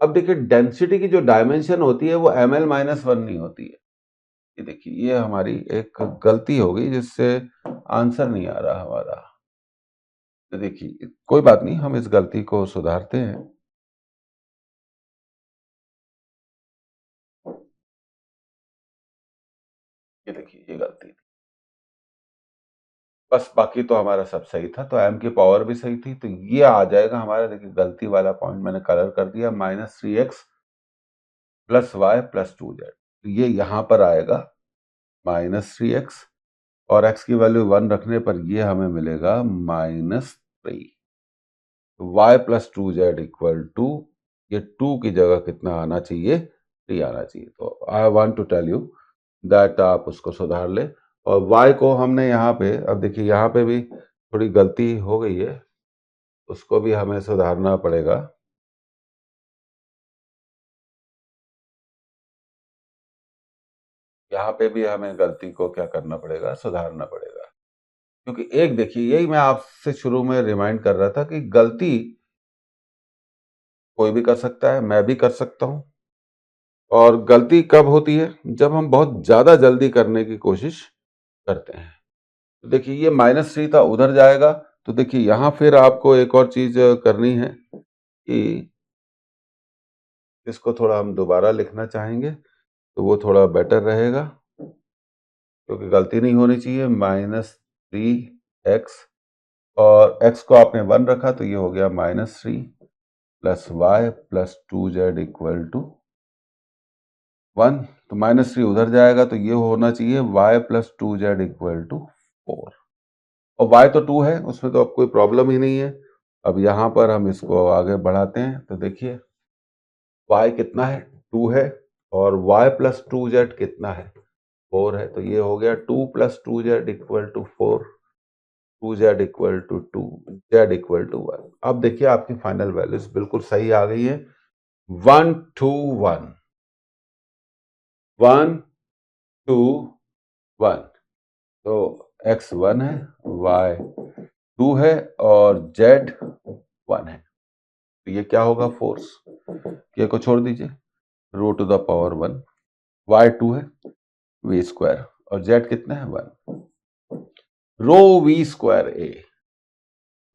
अब देखिए डेंसिटी की जो डायमेंशन होती है वो एम एल माइनस 1 नहीं होती है। ये देखिए ये हमारी एक गलती हो गई जिससे आंसर नहीं आ रहा हमारा। तो देखिए कोई बात नहीं, हम इस गलती को सुधारते हैं। ये देखिए ये गलती थी, बस बाकी तो हमारा सब सही था। तो एम की पावर भी सही थी, तो ये आ जाएगा हमारा, देखिए गलती वाला पॉइंट मैंने कलर कर दिया, minus 3x plus y plus 2z। तो ये यहां पर आएगा माइनस 3x और x की वैल्यू 1 रखने पर ये हमें मिलेगा -3। y plus 2z equal to, ये 2 की जगह कितना आना चाहिए, 3 आना चाहिए। तो I want to tell you that आप उसको सुधार ले। और y को हमने यहाँ पे, अब देखिए यहाँ पे भी थोड़ी गलती हो गई है, उसको भी हमें सुधारना पड़ेगा। यहाँ पे भी हमें गलती को क्या करना पड़ेगा, सुधारना पड़ेगा। क्योंकि एक देखिए, यही मैं आपसे शुरू में रिमाइंड कर रहा था कि गलती कोई भी कर सकता है, मैं भी कर सकता हूं। और गलती कब होती है, जब हम बहुत ज्यादा जल्दी करने की कोशिश करते हैं। तो देखिए ये -3 था, उधर जाएगा। तो देखिए यहां फिर आपको एक और चीज करनी है कि इसको थोड़ा हम दोबारा लिखना चाहेंगे, तो वो थोड़ा बेटर रहेगा, क्योंकि गलती नहीं होनी चाहिए। -3x, और x को आपने 1 रखा तो ये हो गया -3 plus y plus 2z equal to 1। तो -3 उधर जाएगा तो ये होना चाहिए y plus 2z equal to 4। और y तो 2 है, उसमें तो अब कोई प्रॉब्लम ही नहीं है। अब यहाँ पर हम इसको आगे बढ़ाते हैं, तो देखिए y कितना है, 2 है, और y प्लस 2z कितना है, 4 है। तो ये हो गया 2 plus 2z equal to 4, 2z equal to 2, z equal to 1। अब देखिए आपकी फाइनल वैल्यूज बिल्कुल सही आ गई है, 1 2 1, 1 2 1। तो x 1 है, y 2 है, और z 1 है। तो ये क्या होगा, फोर्स, ये को छोड़ दीजिए, रो टू द पावर 1, y 2 है, v स्क्वायर, और z कितना है, 1, रो v स्क्वायर ए,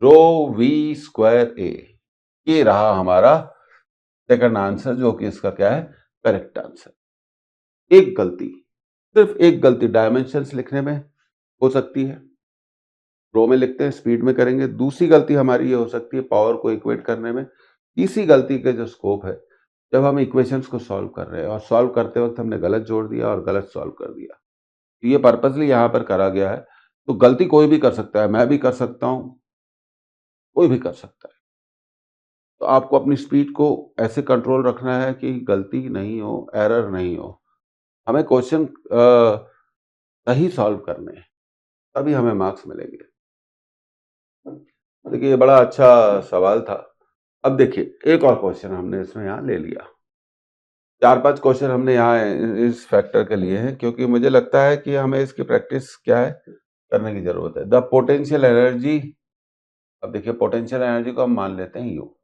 रो v स्क्वायर ए। ये रहा हमारा सेकंड आंसर, जो कि इसका क्या है, करेक्ट आंसर। एक गलती, सिर्फ एक गलती डायमेंशंस लिखने में हो सकती है, रो में लिखते हैं, स्पीड में करेंगे। दूसरी गलती हमारी ये हो सकती है पावर को इक्वेट करने में। तीसरी गलती के जो स्कोप है, जब हम इक्वेशंस को सॉल्व कर रहे हैं और सॉल्व करते वक्त हमने गलत जोड़ दिया और गलत सॉल्व कर दिया, तो ये पर्पसली यहाँ पर करा गया है। तो गलती कोई भी कर सकता है, मैं भी कर सकता हूँ, कोई भी कर सकता है। तो आपको अपनी स्पीड को ऐसे कंट्रोल रखना है कि गलती नहीं हो, एरर नहीं हो। हमें क्वेश्चन सही सॉल्व करने हैं, तभी हमें मार्क्स मिलेंगे। देखिए ये बड़ा अच्छा सवाल था। अब देखिए एक और क्वेश्चन हमने इसमें यहाँ ले लिया। 4-5 क्वेश्चन हमने यहाँ इस फैक्टर के लिए हैं, क्योंकि मुझे लगता है कि हमें इसकी प्रैक्टिस क्या है, करने की जरूरत है। द पोटेंशियल एनर्जी, अब देखिए पोटेंशियल एनर्जी को हम मान लेते हैं U,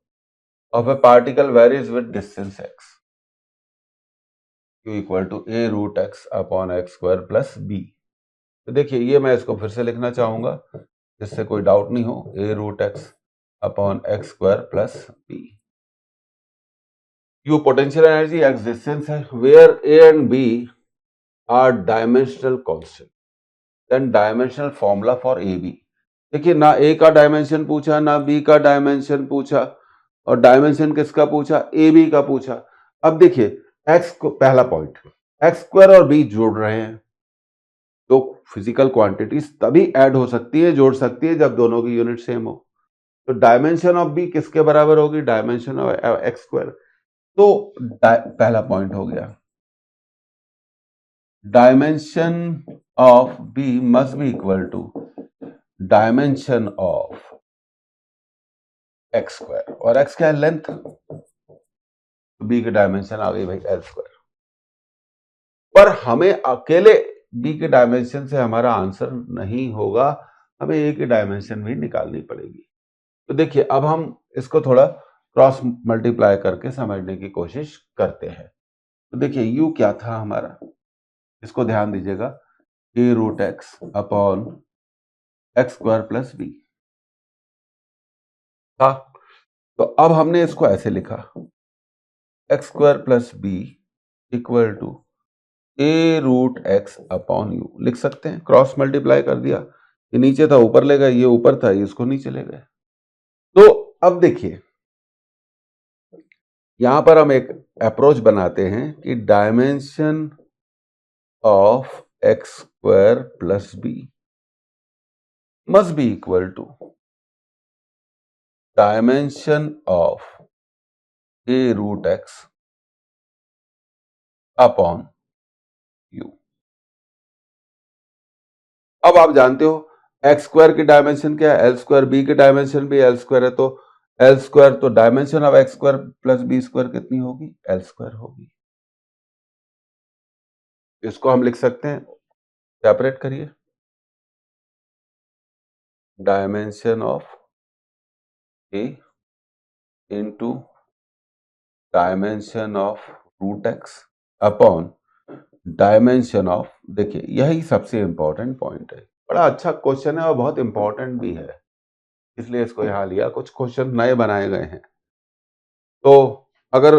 of a particle varies with distance x, q equal to a root x upon x square plus b। तो देखिए ये मैं इसको फिर से लिखना चाहूंगा, जिससे कोई डाउट नहीं हो, a root x upon x square plus b। U potential energy, x distance है, where a and b are dimensional constant, then dimensional formula for A B. देखिए ना a का डायमेंशन पूछा, ना b का डायमेंशन पूछा, और डायमेंशन किसका पूछा, ए बी का पूछा। अब देखिए x को, पहला पॉइंट, x स्क्वायर और b जोड़ रहे हैं, तो फिजिकल क्वांटिटीज तभी ऐड हो सकती है, जोड़ सकती है, जब दोनों की यूनिट सेम हो। तो डायमेंशन ऑफ b किसके बराबर होगी, डायमेंशन ऑफ एक्स स्क्वायर। तो पहला पॉइंट हो गया, dimension of b must be equal to dimension of x square, और x क्या है, लेंथ, तो b की डायमेंशन आ गई भाई एल स्क्वायर। पर हमें अकेले b के डायमेंशन से हमारा आंसर नहीं होगा, हमें a की डायमेंशन भी निकालनी पड़ेगी। तो देखिए अब हम इसको थोड़ा क्रॉस मल्टीप्लाई करके समझने की कोशिश करते हैं। तो देखिए u क्या था हमारा, इसको ध्यान दीजिएगा, a root x upon x square plus b था। तो अब हमने इसको ऐसे लिखा, x square plus b equal to a root x upon U, लिख सकते हैं, क्रॉस मल्टीप्लाई कर दिया, ये नीचे था ऊपर ले गए, ये ऊपर था ये इसको नीचे ले गए। तो अब देखिए यहां पर हम एक अप्रोच बनाते हैं कि dimension of x square plus b must be equal to dimension of a root x upon u। अब आप जानते हो एक्स स्क्वायर की डायमेंशन क्या है, एल स्क्वायर, बी की डायमेंशन भी एल स्क्वायर है, तो एल स्क्वायर, तो dimension of x square plus b square कितनी होगी, एल स्क्वायर होगी। इसको हम लिख सकते हैं, सेपरेट करिए, dimension of A into dimension of root x upon dimension of, देखिए यही सबसे इंपॉर्टेंट पॉइंट है, बड़ा अच्छा क्वेश्चन है और बहुत इंपॉर्टेंट भी है, इसलिए इसको यहां लिया। कुछ क्वेश्चन नए बनाए गए हैं, तो अगर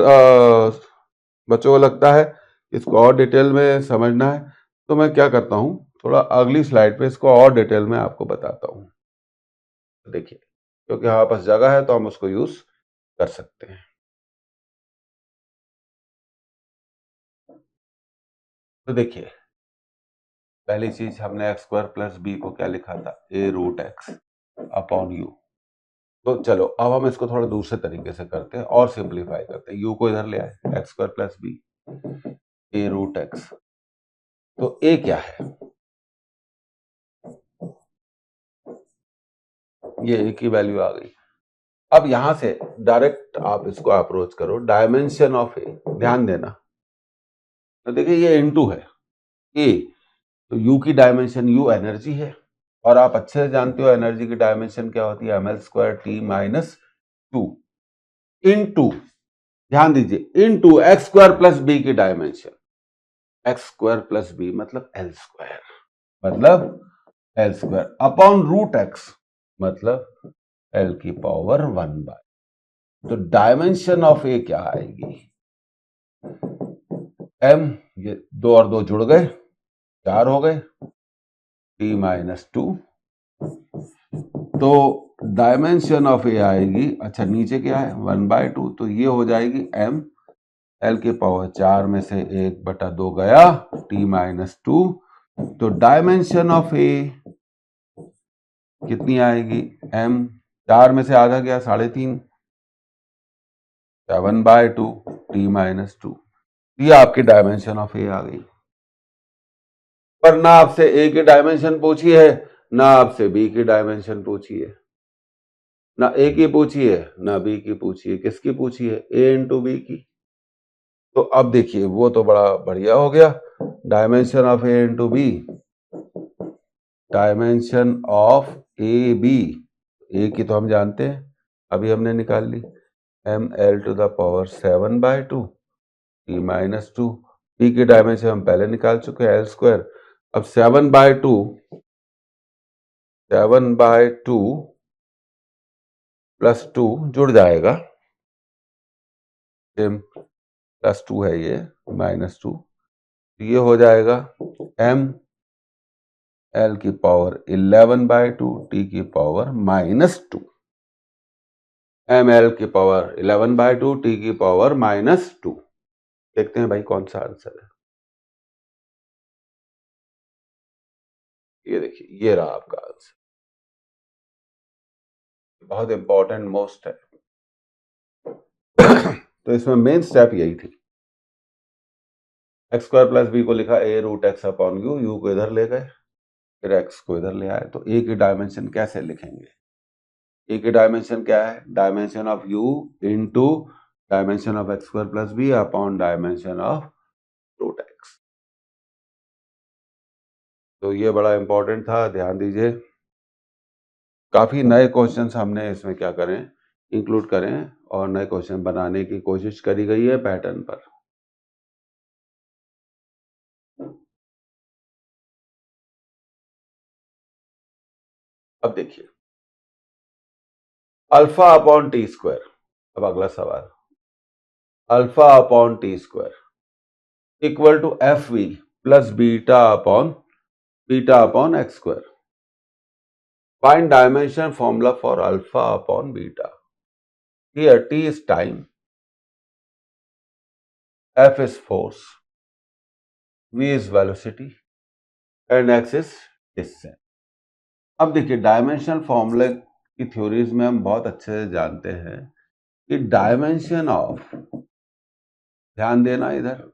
बच्चों को लगता है इसको और डिटेल में समझना है तो मैं क्या करता हूं, थोड़ा अगली स्लाइड पे इसको और डिटेल में आपको बताता हूं। देखिए, क्योंकि हमारे पास जगह है तो हम उसको यूज कर सकते हैं। तो देखिए, पहली चीज हमने एक्स स्क्वायर प्लस बी को क्या लिखा था, ए रूट एक्स अपॉन यू। तो चलो अब हम इसको थोड़ा दूसरे तरीके से करते हैं और सिंप्लीफाई करते हैं। यू को इधर ले आए, एक्स स्क्वायर प्लस बी ए रूट एक्स, तो ए क्या है, ये ए की वैल्यू आ गई। अब यहां से डायरेक्ट आप इसको अप्रोच करो, डायमेंशन ऑफ ए, ध्यान देना, तो देखिए ये इनटू है ए, तो यू की डायमेंशन, यू एनर्जी है, और आप अच्छे से जानते हो एनर्जी की डायमेंशन क्या होती है, ml square T minus two into, ध्यान दीजिए, into X square plus B की dimension, X square plus B मतलब एल स्क्वायर, मतलब L square upon root X मतलब एल की पावर 1/, तो डायमेंशन ऑफ ए क्या आएगी, एम, ये दो और दो जुड़ गए, चार हो गए, टी माइनस टू, तो डायमेंशन ऑफ ए आएगी, अच्छा नीचे क्या है 1/2, तो ये हो जाएगी एम एल के पावर 4 में से 1/2 गया, टी माइनस टू, तो डायमेंशन ऑफ ए कितनी आएगी, एम, 4 में से आधा गया 3.5, 7/2 टी माइनस टू, ये आपकी डायमेंशन ऑफ ए आ गई। पर ना आपसे ए की डायमेंशन पूछी है, ना आपसे बी की डायमेंशन पूछी है, ना ए की पूछी है ना बी की पूछी है, किसकी पूछी है, ए इंटू बी की। तो अब देखिए वो तो बड़ा बढ़िया हो गया, dimension of A into B, dimension of A B, A की तो हम जानते हैं, अभी हमने निकाल ली, M L to the power 7/2 T minus two, B की डायमेंशन हम पहले निकाल चुके हैं एल स्क्वायर, अब 7/2 प्लस 2 जुड़ जाएगा, प्लस 2 है ये, माइनस 2, ये हो जाएगा एम एल की पावर 11/2 टी की पावर -2, एम एल की पावर 11/2 टी की पावर -2। देखते हैं भाई कौन सा आंसर है, ये देखिए ये रहा आपका आंसर, बहुत इंपॉर्टेंट मोस्ट है। तो इसमें मेन स्टेप यही थी, एक्स स्क्वायर प्लस बी को लिखा A root x upon U, U को इधर ले गए, फिर एक्स को इधर ले आए, तो ए की डायमेंशन कैसे लिखेंगे, ए की डायमेंशन क्या है, dimension of U into dimension of x square plus b upon dimension of root x. तो ये बड़ा इंपॉर्टेंट था, ध्यान दीजिए, काफी नए क्वेश्चंस हमने इसमें क्या करें, इंक्लूड करें, और नए क्वेश्चन बनाने की कोशिश करी गई है पैटर्न पर। अब देखिए, अल्फा अपॉन टी स्क्वायर, अब अगला सवाल, alpha upon T square equal to F v plus beta upon x square, find dimension formula for alpha upon beta. Here T is time, F is force, v is velocity and x is distance. अब देखिए डायमेंशनल फॉर्मूले की थ्योरीज में हम बहुत अच्छे से जानते हैं कि डायमेंशन ऑफ, ध्यान देना इधर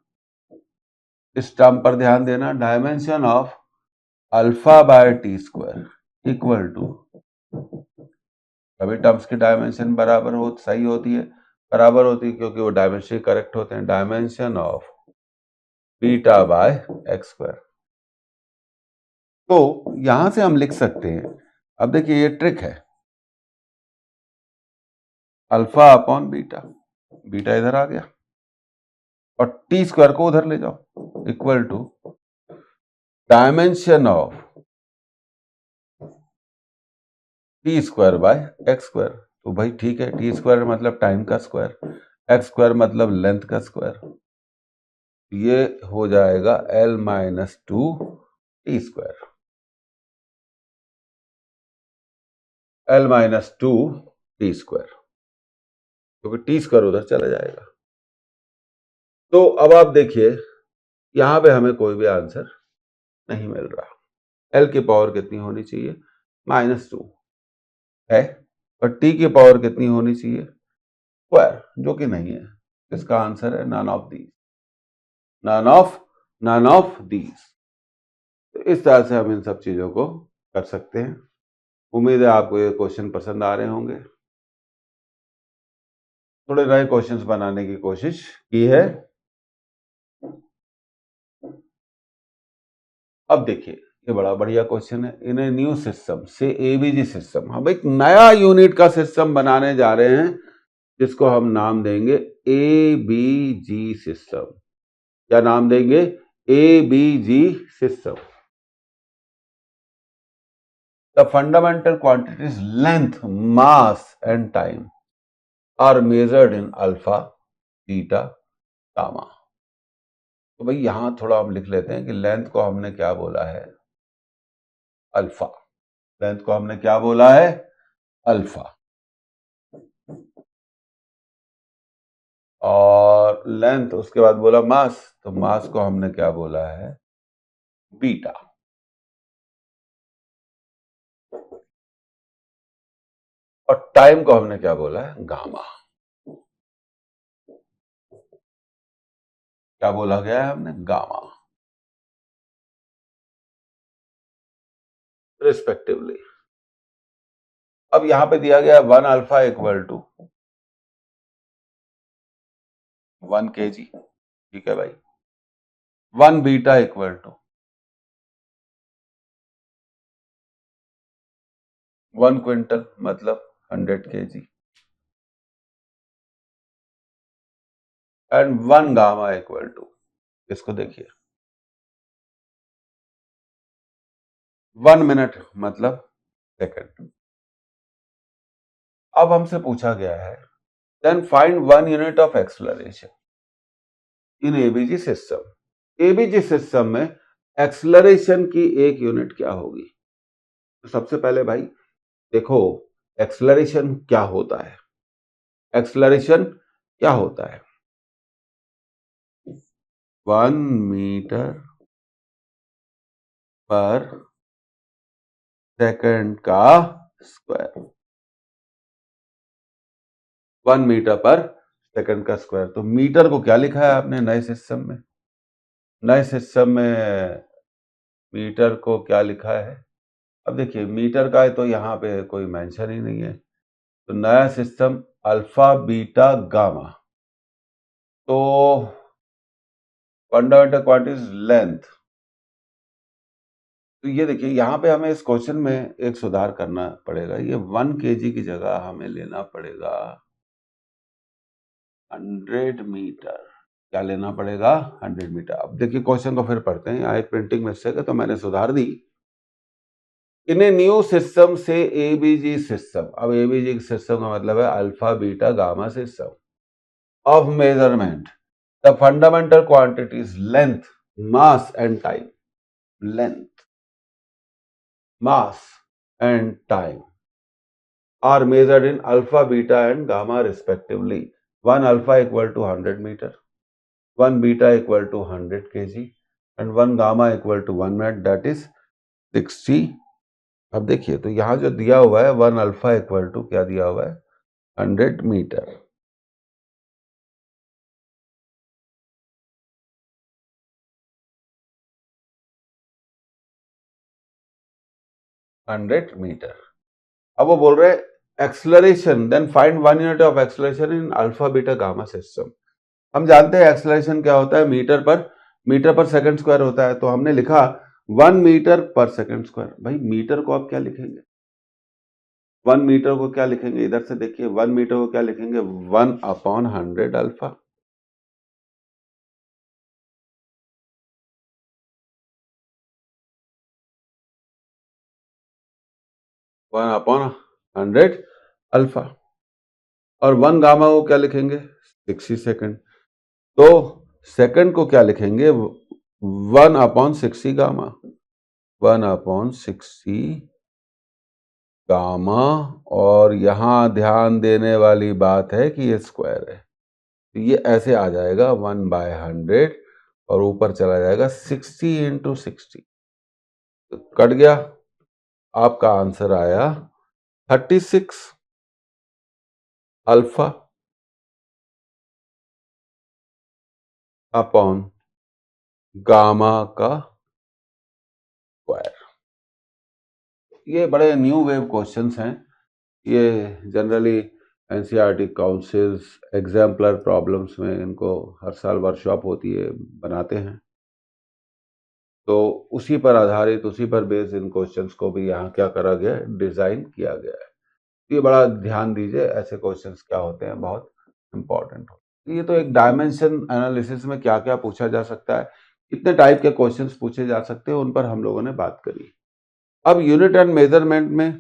इस टर्म पर ध्यान देना, dimension of alpha by T square equal to, सभी टर्म्स की डायमेंशन बराबर हो सही होती है, बराबर होती है क्योंकि वो डायमेंशन करेक्ट होते हैं, dimension of beta by x square. तो यहां से हम लिख सकते हैं, अब देखिए ये ट्रिक है, अल्फा अपॉन बीटा, बीटा इधर आ गया और टी स्क्वायर को उधर ले जाओ equal to dimension of T square by x square. तो भाई ठीक है, टी स्क्वायर मतलब टाइम का स्क्वायर, एक्स स्क्वायर मतलब लेंथ का स्क्वायर, ये हो जाएगा L minus 2 T square, L minus 2 T square, क्योंकि टी स्क्वायर उधर चला जाएगा। तो अब आप देखिए यहां पे हमें कोई भी आंसर नहीं मिल रहा, L की पावर कितनी होनी चाहिए, -2 है, और टी की पावर कितनी होनी चाहिए, स्क्वायर, जो कि नहीं है। इसका आंसर है none of these, none of these. तो इस तरह से हम इन सब चीजों को कर सकते हैं। उम्मीद है आपको ये क्वेश्चन पसंद आ रहे होंगे। थोड़े नए क्वेश्चंस बनाने की कोशिश की है। अब देखिए ये बड़ा बढ़िया क्वेश्चन है, इन ए न्यू सिस्टम से एबीजी सिस्टम, हम एक नया यूनिट का सिस्टम बनाने जा रहे हैं जिसको हम नाम देंगे एबीजी सिस्टम। क्या नाम देंगे, ABG system. The fundamental quantities length, mass and time are measured in alpha, beta, gamma. तो भाई यहां थोड़ा हम लिख लेते हैं कि लेंथ को हमने क्या बोला है, अल्फा, लेंथ को हमने क्या बोला है, अल्फा, और लेंथ उसके बाद बोला मास, तो मास को हमने क्या बोला है, बीटा, और टाइम को हमने क्या बोला है, गामा। क्या बोला गया है हमने, गामा, रिस्पेक्टिवली। अब यहां पे दिया गया 1 अल्फा इक्वल टू 1 kg, ठीक है भाई, 1 बीटा इक्वल टू 1 क्विंटल मतलब 100 kg, and 1 gamma equal to, इसको देखिए 1 मिनट मतलब सेकंड। अब हमसे पूछा गया है then find 1 unit of acceleration in ABG system. ABG system में एक्सलरेशन की एक यूनिट क्या होगी। तो सबसे पहले भाई देखो एक्सलरेशन क्या होता है, एक्सलरेशन क्या होता है, 1 मीटर पर सेकंड का स्क्वायर, 1 मीटर पर सेकंड का स्क्वायर। तो मीटर को क्या लिखा है आपने नए सिस्टम में, नए सिस्टम में मीटर को क्या लिखा है, अब देखिए मीटर का है तो यहाँ पे कोई मेंशन ही नहीं है, तो नया सिस्टम अल्फा बीटा गामा। तो फंडामेंटल क्वांटिटीज लेंथ, तो ये देखिए यहाँ पे हमें इस क्वेश्चन में एक सुधार करना पड़ेगा, ये 1 kg की जगह हमें लेना पड़ेगा 100 मीटर। क्या लेना पड़ेगा, 100 मीटर। अब देखिए क्वेश्चन को फिर पढ़ते हैं, यहाँ एक प्रिंटिंग मिस्टेक है तो मैंने सुधार दी। इन ए न्यू सिस्टम से एबीजी सिस्टम, अब एबीजी सिस्टम का मतलब है alpha beta gamma system of measurement the fundamental quantities length, mass and time, length, mass and time are measured in alpha, beta and gamma respectively. 1 alpha equal to 100 meter, 1 beta equal to 100 kg and 1 gamma equal to 1 minute, that is 60 अब देखिए तो यहाँ जो दिया हुआ है 1 अल्फा इक्वल टू क्या दिया हुआ है 100 मीटर। अब वो बोल रहे हैं acceleration then find 1 unit of acceleration in alpha beta gamma system. हम जानते हैं एक्सलरेशन क्या होता है मीटर पर सेकंड स्क्वायर होता है, तो हमने लिखा 1 मीटर पर सेकंड स्क्वायर। भाई मीटर को आप क्या लिखेंगे 1 मीटर को क्या लिखेंगे, इधर से देखिए 1 मीटर को क्या लिखेंगे 1/100 अल्फा। One upon 100 alpha. और 1 गामा को क्या लिखेंगे 60 सेकंड। तो सेकंड को क्या लिखेंगे 1/60 गामा, 1/60 गामा। और यहां ध्यान देने वाली बात है कि ये स्क्वायर है, तो ये ऐसे आ जाएगा 1/100 और ऊपर चला जाएगा 60 इंटू 60, तो कट गया। आपका आंसर आया 36 अल्फा अपॉन गामा का स्क्वायर। ये बड़े न्यू वेव क्वेश्चंस हैं, ये generally NCERT councils exemplar problems में इनको हर साल वर्कशॉप होती है, बनाते हैं, तो उसी पर आधारित उसी पर बेस्ड इन क्वेश्चंस को भी यहाँ क्या करा गया है डिजाइन किया गया है। ये बड़ा ध्यान दीजिए, ऐसे क्वेश्चंस क्या होते हैं बहुत इंपॉर्टेंट होते हैं। ये तो एक डायमेंशन एनालिसिस में क्या क्या पूछा जा सकता है, कितने टाइप के क्वेश्चंस पूछे जा सकते हैं, उन पर हम लोगों ने बात करी। अब यूनिट एंड मेजरमेंट में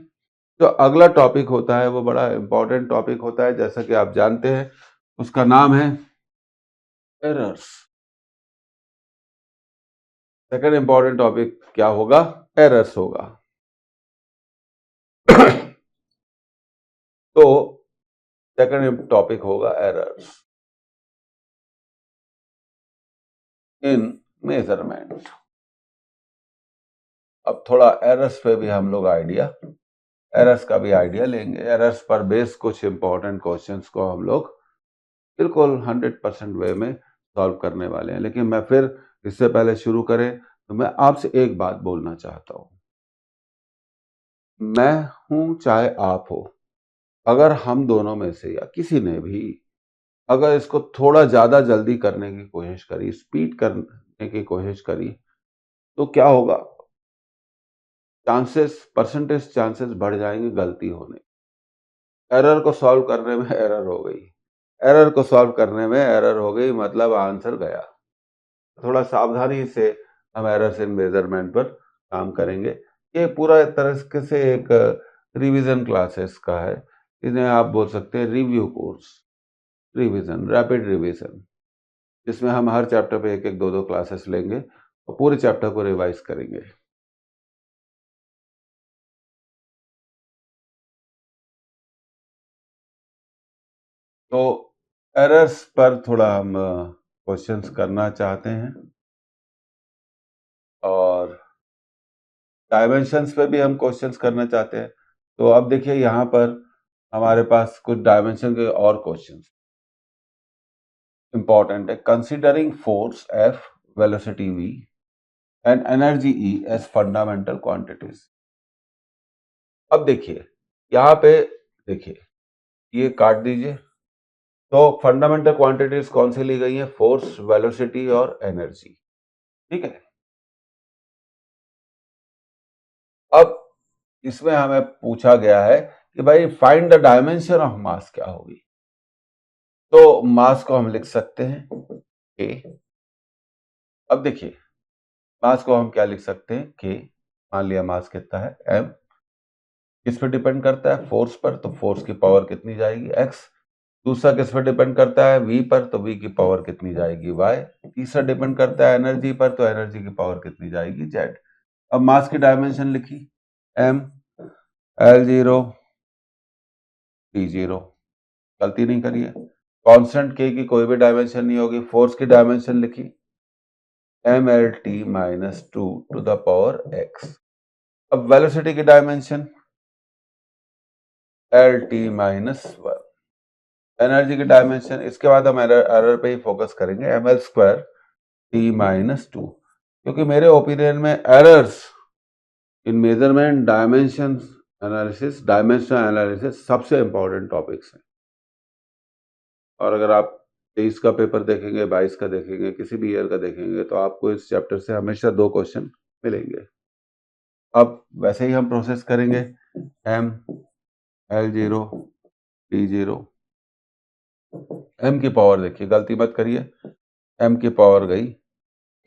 जो अगला टॉपिक होता है वो बड़ा इंपॉर्टेंट टॉपिक होता है, जैसा कि आप जानते हैं उसका नाम है एरर्स। सेकंड इंपॉर्टेंट टॉपिक क्या होगा एरर्स होगा। तो सेकंड टॉपिक होगा एरर्स इन मेजरमेंट। अब थोड़ा एरर्स पे भी हम लोग एरर्स का भी आइडिया लेंगे। एरर्स पर बेस कुछ इंपॉर्टेंट क्वेश्चंस को हम लोग बिल्कुल 100% वे में सॉल्व करने वाले हैं। लेकिन मैं फिर इससे पहले शुरू करें तो मैं आपसे एक बात बोलना चाहता हूं, मैं हूं चाहे आप हो, अगर हम दोनों में से या किसी ने भी अगर इसको थोड़ा ज्यादा जल्दी करने की कोशिश करी, स्पीड करने की कोशिश करी, तो क्या होगा परसेंटेज चांसेस बढ़ जाएंगे गलती होने। एरर को सॉल्व करने में एरर हो गई, एरर को सॉल्व करने में एरर हो गई, मतलब आंसर गया। थोड़ा सावधानी से हम एरर्स इन मेजरमेंट पर काम करेंगे। ये पूरा तरह से एक रिवीजन क्लासेस का है, इन्हें आप बोल सकते हैं review course, revision rapid revision, जिसमें हम हर चैप्टर पे एक एक दो दो क्लासेस लेंगे और पूरे चैप्टर को रिवाइज करेंगे। तो एरर्स पर थोड़ा हम क्वेश्चंस करना चाहते हैं, और डायमेंशंस पे भी हम क्वेश्चंस करना चाहते हैं। तो अब देखिए यहाँ पर हमारे पास कुछ डायमेंशन के और क्वेश्चंस इंपॉर्टेंट है। Considering force F, velocity v and energy E as fundamental quantities. अब देखिए यहाँ पे देखिए ये काट दीजिए, तो फंडामेंटल क्वांटिटीज कौन सी ली गई है फोर्स, वेलोसिटी और एनर्जी, ठीक है। अब इसमें हमें पूछा गया है कि भाई find the dimension of mass क्या होगी। तो मास को हम लिख सकते हैं के। अब देखिए मास को हम क्या लिख सकते हैं के, मान लिया मास कितना है एम, किस पर डिपेंड करता है फोर्स पर, तो फोर्स की पावर कितनी जाएगी एक्स। दूसरा किस पर डिपेंड करता है वी पर, तो वी की पावर कितनी जाएगी वाई। तीसरा डिपेंड करता है एनर्जी पर, तो एनर्जी की पावर कितनी जाएगी जेड। अब मास की डायमेंशन लिखी एम, L0 T0, गलती नहीं करिए। कांस्टेंट के की कोई भी डायमेंशन नहीं होगी। फोर्स की डायमेंशन लिखी MLT -2 to the power x. अब वेलोसिटी की dimension L T minus one, energy की डायमेंशन, इसके बाद हम एरर पे ही फोकस करेंगे, M L square T minus two, क्योंकि मेरे ओपिनियन में errors in measurement dimensional analysis सबसे इंपॉर्टेंट टॉपिक्स हैं। और अगर आप 23 का पेपर देखेंगे, 22 का देखेंगे, किसी भी ईयर का देखेंगे, तो आपको इस चैप्टर से हमेशा 2 क्वेश्चन मिलेंगे। अब वैसे ही हम प्रोसेस करेंगे, M L zero T zero, M की पावर देखिए, गलती मत करिए, एम की पावर गई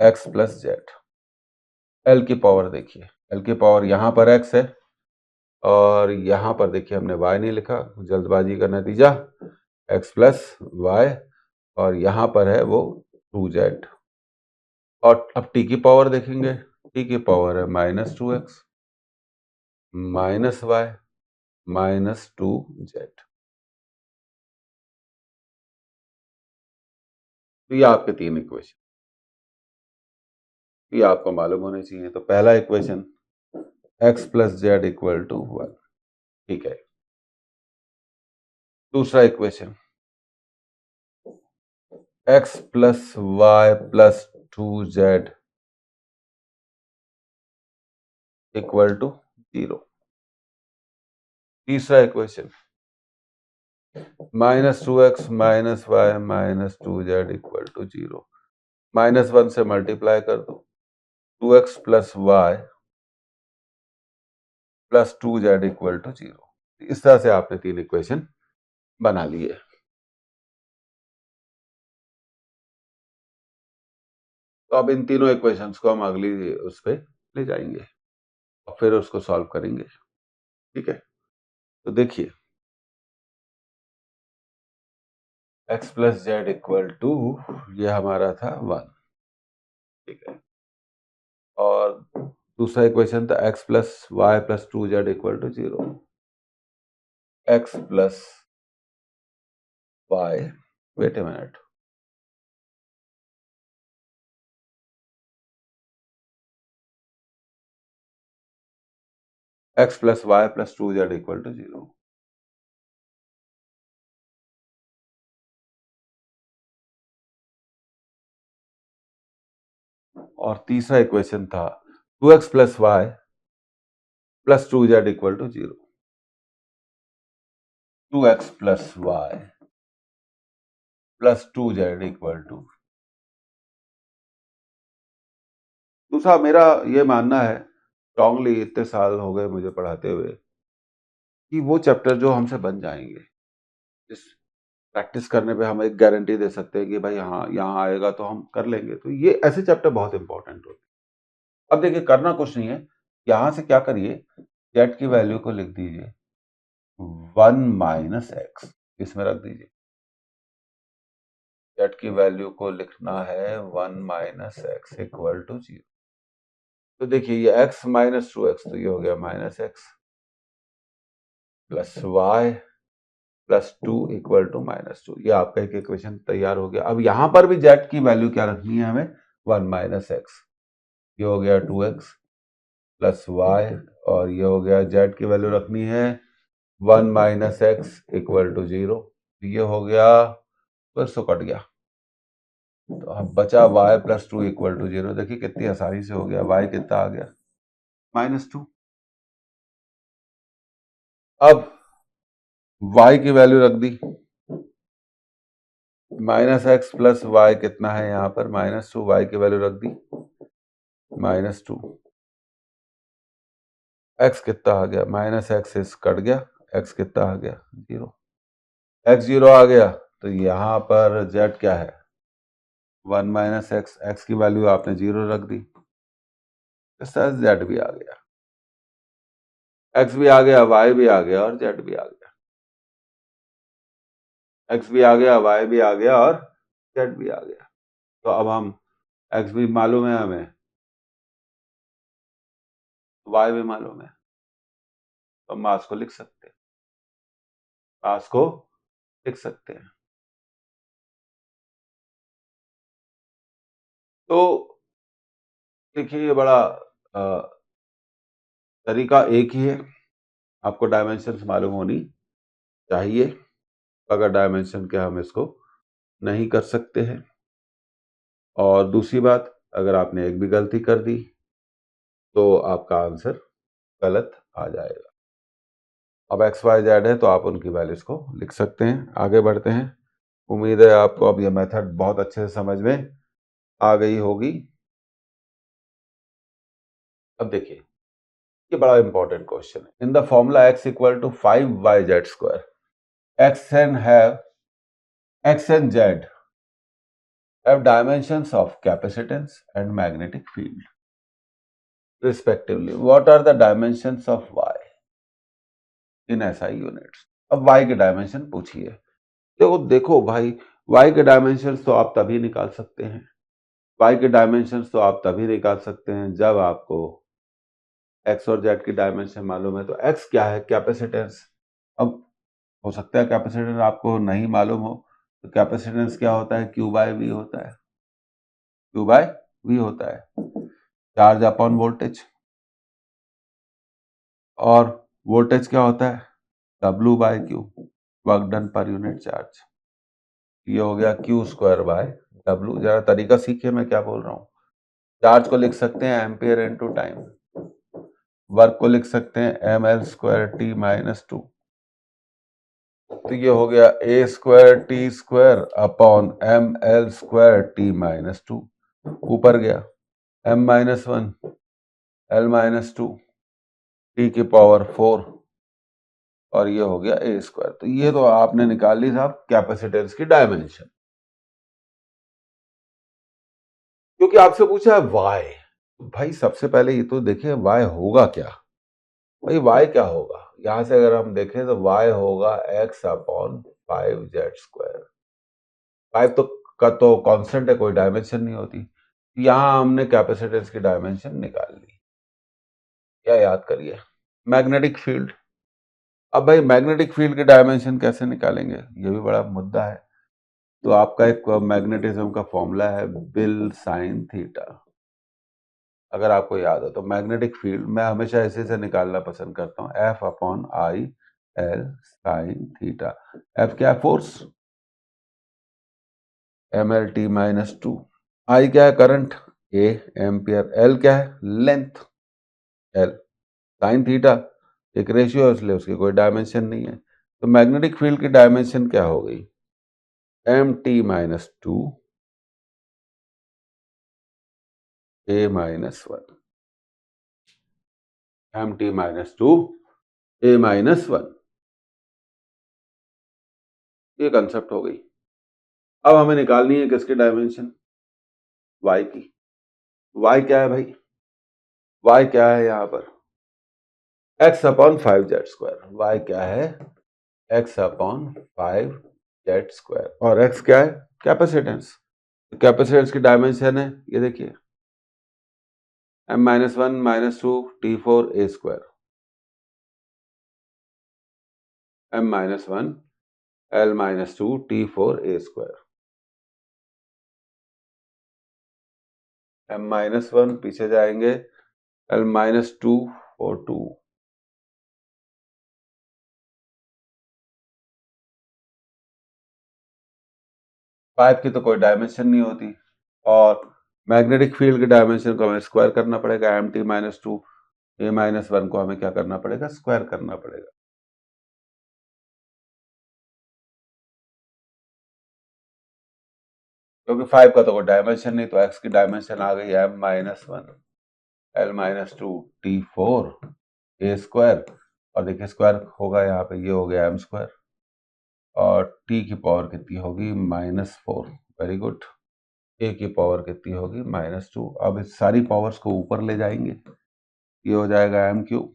एक्स प्लस जेड, एल की पावर देखिए, एल की पावर यहाँ पर एक्स है और यहाँ पर देखिए हमने y नहीं लिखा, जल्दबाजी का नतीजा x प्लस वाई, और यहाँ पर है वो 2z। और अब t की पावर देखेंगे, t की पावर है minus 2x minus y minus 2z। तो ये आपके 3 इक्वेशन, ये आपको मालूम होने चाहिए। तो पहला equation x plus z equal to 1, ठीक है। दूसरा equation x plus y plus 2z equal to 0। तीसरा equation minus 2x minus y minus 2z equal to 0, minus 1 से मल्टीप्लाई कर दो, 2x plus y plus 2z equal to 0। इस तरह से आपने 3 इक्वेशन बना लिए। तो अब इन तीनों इक्वेशंस को हम अगली उस पे ले जाएंगे और फिर उसको सॉल्व करेंगे, ठीक है। तो देखिए x plus z equal to, ये हमारा था 1, ठीक है। और दूसरा इक्वेशन था x plus y plus 2z equal to 0, x plus y, wait a minute, x plus y plus 2z equal to 0। और तीसरा इक्वेशन था 2x plus y plus 2z equal to 0, 2x plus y plus 2z equal to. दूसरा मेरा ये मानना है स्ट्रांगली, इतने साल हो गए मुझे पढ़ाते हुए, कि वो चैप्टर जो हमसे बन जाएंगे, जिस प्रैक्टिस करने पे हम एक गारंटी दे सकते हैं कि भाई हाँ यहाँ आएगा तो हम कर लेंगे, तो ये ऐसे चैप्टर बहुत इंपॉर्टेंट होते हैं। अब देखिए करना कुछ नहीं है, यहाँ से क्या करिए, जेड की वैल्यू को लिख दीजिए 1 माइनस एक्स, इसमें रख दीजिए, जेड की वैल्यू को लिखना है 1 माइनस एक्स इक्वल टू 0। तो देखिए ये x माइनस 2x, तो ये हो गया minus x plus y plus 2 equal to minus 2, ये आपका एक इक्वेशन तैयार हो गया। अब यहां पर भी जेड की वैल्यू क्या रखनी है हमें, 1 माइनस एक्स, ये हो गया 2x प्लस वाई, और ये हो गया जेड की वैल्यू रखनी है 1 माइनस एक्स इक्वल टू 0, ये हो गया, फिर से कट गया, तो अब बचा y प्लस 2 इक्वल टू 0। देखिए कितनी आसानी से हो गया, y कितना आ गया माइनस 2। अब y की वैल्यू रख दी, माइनस एक्स प्लस वाई कितना है यहाँ पर माइनस 2, y की वैल्यू रख दी माइनस 2, x कितना आ गया माइनस एक्स इस कट गया, x कितना आ गया 0, x 0 आ गया, तो यहाँ पर z क्या है 1 माइनस एक्स, x की वैल्यू आपने 0 रख दी, इस तरह z भी आ गया, x भी आ गया, y भी आ गया और z भी आ गया, x भी आ गया, y भी आ गया और z भी आ गया। तो अब हम x भी मालूम है हमें, y भी मालूम है, तो हम मास को लिख सकते हैं, मास को लिख सकते हैं। तो देखिए ये बड़ा तरीका एक ही है, आपको डायमेंशन मालूम होनी चाहिए। अगर डायमेंशन के हम इसको नहीं कर सकते हैं, और दूसरी बात, अगर आपने एक भी गलती कर दी तो आपका आंसर गलत आ जाएगा। अब एक्स वाई जेड है तो आप उनकी वैल्यूज को लिख सकते हैं। आगे बढ़ते हैं। उम्मीद है आपको अब यह मेथड बहुत अच्छे से समझ में आ गई होगी। अब देखिए, ये बड़ा इंपॉर्टेंट क्वेश्चन है। In the formula x equal to 5yz square, x and z have dimensions of capacitance and magnetic field respectively. What are the dimensions of y in SI units? अब y के डायमेंशन पूछिए। देखो देखो भाई, y के डायमेंशंस तो आप तभी निकाल सकते हैं, y के डायमेंशंस तो आप तभी निकाल सकते हैं जब आपको x और z की डायमेंशन मालूम है। तो x क्या है? कैपेसिटेंस। अब हो सकता है कैपेसिटेंस आपको नहीं मालूम हो, तो कैपेसिटेंस क्या होता है? Q बाय V होता है, Q बाय V होता है, चार्ज अपॉन वोल्टेज। और वोल्टेज क्या होता है? W by Q, work done per unit charge. ये हो गया Q स्क्वायर बाय W। जरा तरीका सीखिए मैं क्या बोल रहा हूँ। चार्ज को लिख सकते हैं एम्पियर इनटू टाइम, वर्क को लिख सकते हैं ml स्क्वायर t माइनस 2। तो ये हो गया a square t square upon ml square t minus 2। ऊपर गया m minus 1 l minus 2 t की पावर 4, और ये हो गया a स्क्वायर। तो ये तो आपने निकाल ली साहब कैपेसिटेंस की डायमेंशन। क्योंकि आपसे पूछा है y, भाई सबसे पहले ये तो देखिए y होगा क्या। भाई y क्या होगा? यहां से अगर हम देखें तो y होगा x अपॉन 5z स्क्वायर। 5 तो का तो कांस्टेंट है, कोई डायमेंशन नहीं होती। यहां हमने कैपेसिटेंस की डायमेंशन निकाल ली। क्या याद करिए? Magnetic field. अब भाई मैग्नेटिक फील्ड की डायमेंशन कैसे निकालेंगे, ये भी बड़ा मुद्दा है। तो आपका एक मैग्नेटिज्म का फॉर्मूला है बिल साइन थीटा, अगर आपको याद हो तो। मैग्नेटिक फील्ड मैं हमेशा इसी से निकालना पसंद करता हूँ, F upon I L sine theta. F क्या है? Force, M L T minus 2। I क्या है? Current, A ampere. एल क्या है? Length, L. साइन थीटा एक रेशियो है, इसलिए उसकी कोई डायमेंशन नहीं है। तो मैग्नेटिक फील्ड की डायमेंशन क्या हो गई? एम टी माइनस 2 ए माइनस 1, एम टी माइनस 2 ए माइनस 1। ये कंसेप्ट हो गई। अब हमें निकालनी है किसकी डायमेंशन? y की। y क्या है भाई? y क्या है यहाँ पर? x upon 5z square. y क्या है? x upon 5z square. और x क्या है? कैपेसिटेंस। कैपेसिटेंस की डायमेंशन है, ये देखिए, m minus 1 minus 2 t4 a square, m minus 1 l minus 2 t4 a square. m minus 1 पीछे जाएंगे, l माइनस 2 और 2। 5 की तो कोई डायमेंशन नहीं होती, और मैग्नेटिक फील्ड की डायमेंशन को हमें स्क्वायर करना पड़ेगा। एम टी माइनस 2 ए माइनस 1 को हमें क्या करना पड़ेगा? स्क्वायर करना पड़ेगा। क्योंकि 5 का तो कोई डायमेंशन नहीं, तो एक्स की डायमेंशन आ गई M minus 1 L minus 2 T 4 A square. और देखिए स्क्वायर होगा यहाँ पे, ये हो गया एम स्क्वायर, और टी की पावर कितनी होगी? माइनस 4। Very good. ए की पावर कितनी होगी? माइनस 2। अब इस सारी पावर्स को ऊपर ले जाएंगे, ये हो जाएगा एम क्यूब।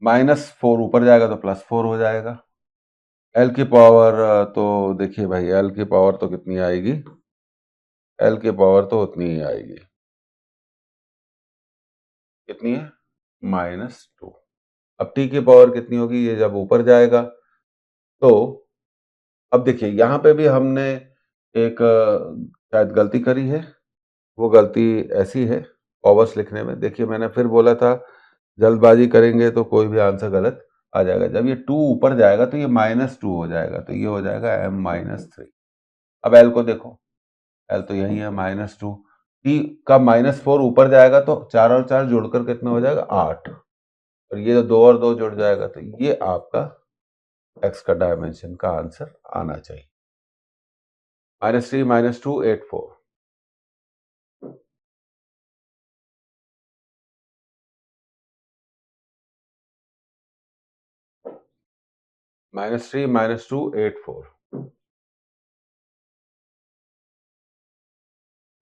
माइनस 4 ऊपर जाएगा तो प्लस 4 हो जाएगा। एल की पावर तो देखिए भाई, एल की पावर तो कितनी आएगी? एल की पावर तो उतनी ही आएगी, कितनी है? माइनस 2। अब टी की पावर कितनी होगी? ये जब ऊपर जाएगा तो, अब देखिए यहाँ पे भी हमने एक शायद गलती करी है। वो गलती ऐसी है, पावर्स लिखने में। देखिए मैंने फिर बोला था जल्दबाजी करेंगे तो कोई भी आंसर गलत आ जाएगा। जब ये 2 ऊपर जाएगा तो ये -2 हो जाएगा, तो ये हो जाएगा m-3। अब l को देखो, l तो यही है -2। t का -4 ऊपर जाएगा तो 4 और 4 जोड़कर कितना हो जाएगा 8, और ये 2 और 2 जुड़ जाएगा, तो ये आपका x का डायमेंशन का आंसर आना चाहिए। -3 -2 8 4। -3 -2 8 4।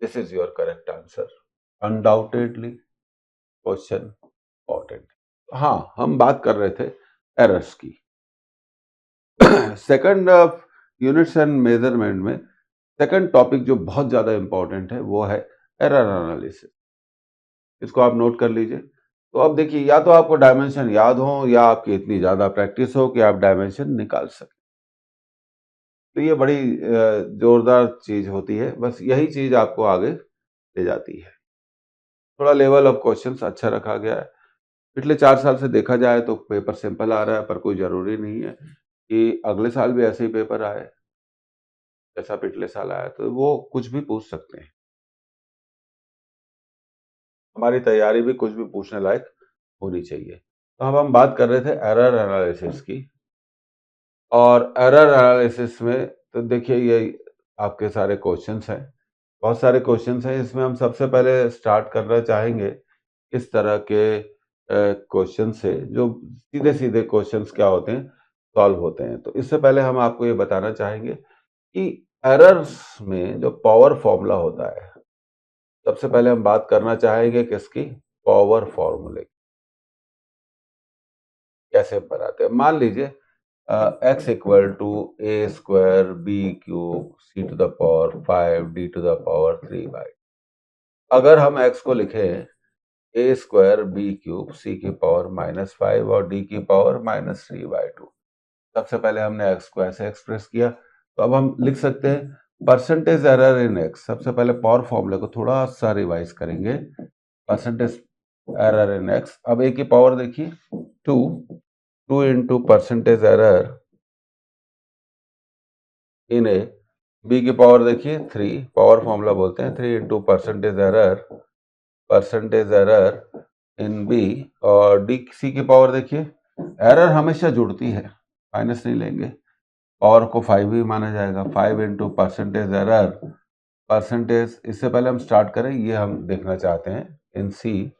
This is your correct answer. Undoubtedly, question important. हाँ, हम बात कर रहे थे एरर्स की। सेकंड यूनिट्स एंड मेजरमेंट में सेकंड टॉपिक जो बहुत ज्यादा इंपॉर्टेंट है वो है एरर एनालिसिस। इसको आप नोट कर लीजिए। तो अब देखिए, या तो आपको डायमेंशन याद हो या आपकी इतनी ज्यादा प्रैक्टिस हो कि आप डायमेंशन निकाल सकें। तो ये बड़ी जोरदार चीज होती है, बस यही चीज आपको आगे ले जाती है। थोड़ा लेवल ऑफ क्वेश्चंस अच्छा रखा गया है। पिछले 4 साल से देखा जाए तो पेपर सिंपल आ रहा है, पर कोई जरूरी नहीं है कि अगले साल भी ऐसे ही पेपर आए जैसा पिछले साल आया, तो वो कुछ भी पूछ सकते हैं। हमारी तैयारी भी कुछ भी पूछने लायक होनी चाहिए। तो अब हम बात कर रहे थे एरर एनालिसिस की, और एरर एनालिसिस में तो देखिए ये आपके सारे क्वेश्चंस हैं, बहुत सारे क्वेश्चंस हैं। इसमें हम सबसे पहले स्टार्ट करना चाहेंगे इस तरह के क्वेश्चन से, जो सीधे सीधे क्वेश्चंस क्या होते हैं, सॉल्व होते हैं। तो इससे पहले हम आपको ये बताना चाहेंगे कि एरर्स में जो पावर फॉर्मूला होता है, सबसे पहले हम बात करना चाहेंगे किसकी, पावर फॉर्मूले। कैसे बनाते हैं, मान लीजिए x equal to a square b cube c to the power 5 d to the power 3/। अगर हम x को लिखें a square b cube c की पावर -5 और डी की पावर -3/2, सबसे पहले हमने x को ऐसे एक्सप्रेस किया। तो अब हम लिख सकते हैं परसेंटेज एरर इन x। सबसे पहले पावर फॉर्मूले को थोड़ा सा रिवाइज करेंगे। परसेंटेज एरर इन x, अब a की पावर देखिए 2 into percentage error in A, B की पावर देखिए 3, पावर फॉर्मूला बोलते हैं 3 into percentage error in b, और डी सी की पावर देखिए, एरर हमेशा जुड़ती है, माइनस नहीं लेंगे, पावर को 5 भी माना जाएगा। 5 इंटू परसेंटेज एरर, परसेंटेज, इससे पहले हम स्टार्ट करें, ये हम देखना चाहते हैं इन सी।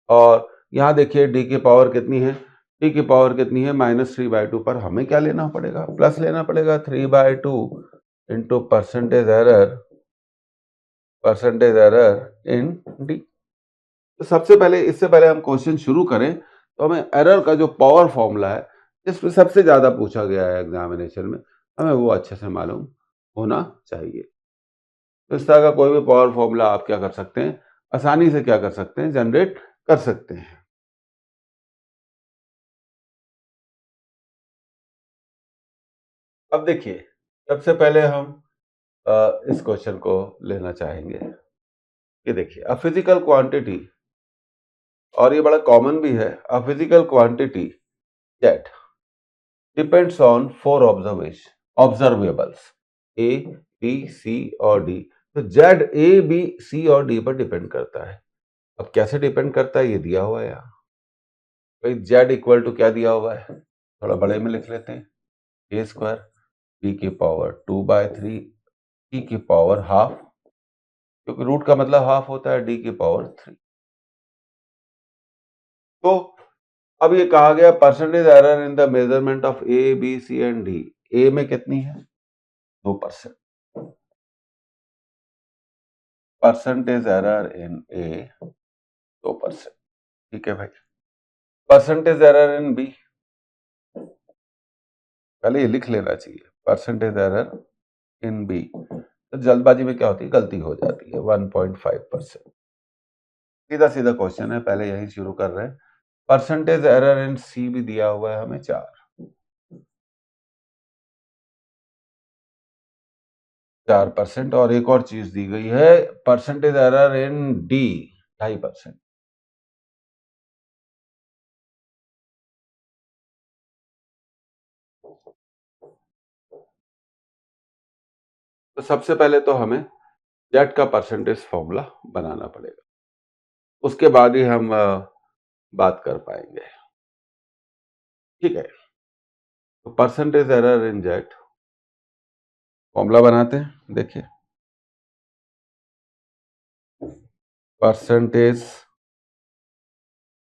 और यहाँ देखिए डी की पावर कितनी है, डी की पावर कितनी है -3/2, पर हमें क्या लेना पड़ेगा, प्लस लेना पड़ेगा 3/2 इंटू परसेंटेज एरर इन डी। तो सबसे पहले, इससे पहले हम क्वेश्चन शुरू करें, तो हमें एरर का जो पावर फॉर्मूला है, जिसमें सबसे ज्यादा पूछा गया है एग्जामिनेशन में, हमें वो अच्छे से मालूम होना चाहिए। तो इस तरह का कोई भी पावर फॉर्मूला आप क्या कर सकते हैं, आसानी से क्या कर सकते हैं, जनरेट कर सकते हैं। अब देखिए, सबसे पहले हम इस क्वेश्चन को लेना चाहेंगे कि देखिए अ फिजिकल क्वांटिटी, और ये बड़ा कॉमन भी है, a physical quantity that depends on 4 observables a B c और डी। तो जेड ए बी सी और डी पर डिपेंड करता है। अब कैसे डिपेंड करता है, ये दिया हुआ है यहाँ। भाई जेड इक्वल टू क्या दिया हुआ है, थोड़ा बड़े में लिख लेते हैं, ए स्क्वायर बी की पावर 2/3 डी की पावर हाफ, क्योंकि रूट का मतलब हाफ होता है, डी की पावर 3। तो अब ये कहा गया percentage error in the measurement of A B C and D. A में कितनी है 2%, परसेंटेज एरर इन ए 2%, ठीक है भाई। परसेंटेज एरर इन बी, पहले ये लिख लेना चाहिए, परसेंटेज एरर इन बी। तो जल्दबाजी में क्या होती है, गलती हो जाती है, 1.5%। सीधा सीधा क्वेश्चन है, पहले यही शुरू कर रहे हैं। परसेंटेज एरर इन सी भी दिया हुआ है हमें 4%, और एक और चीज दी गई है परसेंटेज एरर इन डी 2.5%। तो सबसे पहले तो हमें जेट का परसेंटेज फॉर्मूला बनाना पड़ेगा, उसके बाद ही हम बात कर पाएंगे। ठीक है, तो percentage error in Z formula बनाते हैं। देखिए, percentage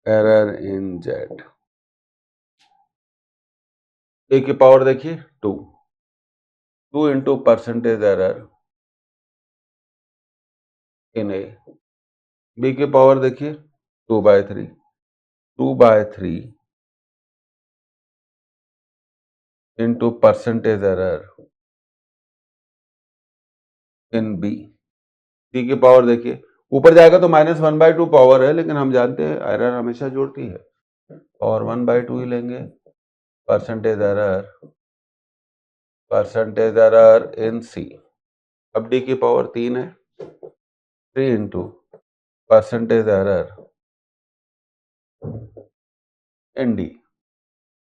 error in Z, A की पावर देखिए 2 into percentage error in A, B की पावर देखिए 2/3, 2/3 into percentage error in B, C की पावर देखिए ऊपर जाएगा तो -1/2 पावर है, लेकिन हम जानते हैं एरर हमेशा जुड़ती है और 1/2 ही लेंगे। परसेंटेज एरर इन सी, अब डी की पावर 3 है, 3 इंटू परसेंटेज एरर इन डी।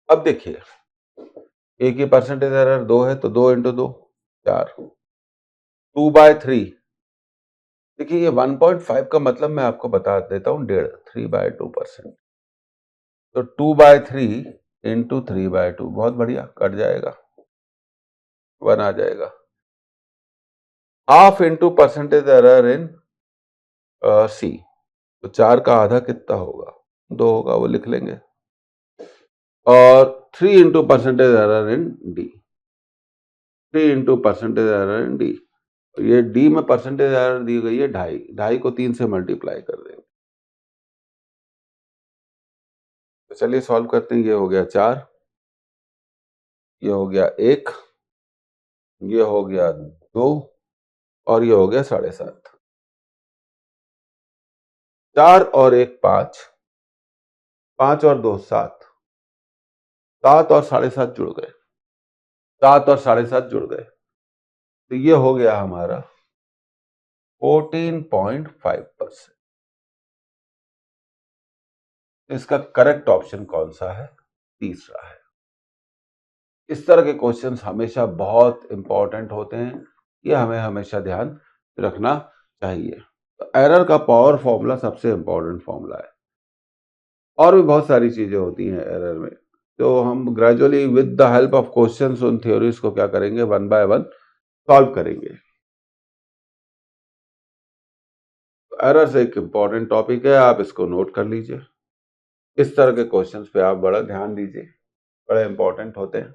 अब देखिए, ए की परसेंटेज एरर 2 है तो 2 इंटू 2 4, 2/3। देखिए ये 1.5 का मतलब मैं आपको बता देता हूं, 1.5, 3/2%। तो 2/3 इंटू 3/2, बहुत बढ़िया, कट जाएगा, 1 आ जाएगा। Half into percentage error in C, तो 4 का आधा कितना होगा, 2 होगा, वो लिख लेंगे। और 3 इंटू परसेंटेज एरर इन डी, 3 इंटू परसेंटेज एरर इन डी, ये डी में परसेंटेज एरर दी गई है 2.5, 2.5 को 3 से मल्टीप्लाई कर देंगे। तो चलिए सॉल्व करते हैं। ये हो गया 4, ये हो गया 1, ये हो गया 2 और ये हो गया 7.5। 4 और 1 5, 5 और 2 7, 7 और 7.5 जुड़ गए, 7 और 7.5 जुड़ गए, तो ये हो गया हमारा 14.5%। इसका करेक्ट ऑप्शन कौन सा है, तीसरा है। इस तरह के क्वेश्चंस हमेशा बहुत इंपॉर्टेंट होते हैं, ये हमें हमेशा ध्यान रखना चाहिए। तो एरर का पावर फॉर्मूला सबसे इंपॉर्टेंट फॉर्मूला है, और भी बहुत सारी चीजें होती हैं एरर में, तो हम gradually with the help of questions उन थ्योरीज को क्या करेंगे, 1 बाय 1 सॉल्व करेंगे। तो एरर्स एक इंपॉर्टेंट टॉपिक है, आप इसको नोट कर लीजिए। इस तरह के क्वेश्चंस पे आप बड़ा ध्यान दीजिए, बड़े इंपॉर्टेंट होते हैं।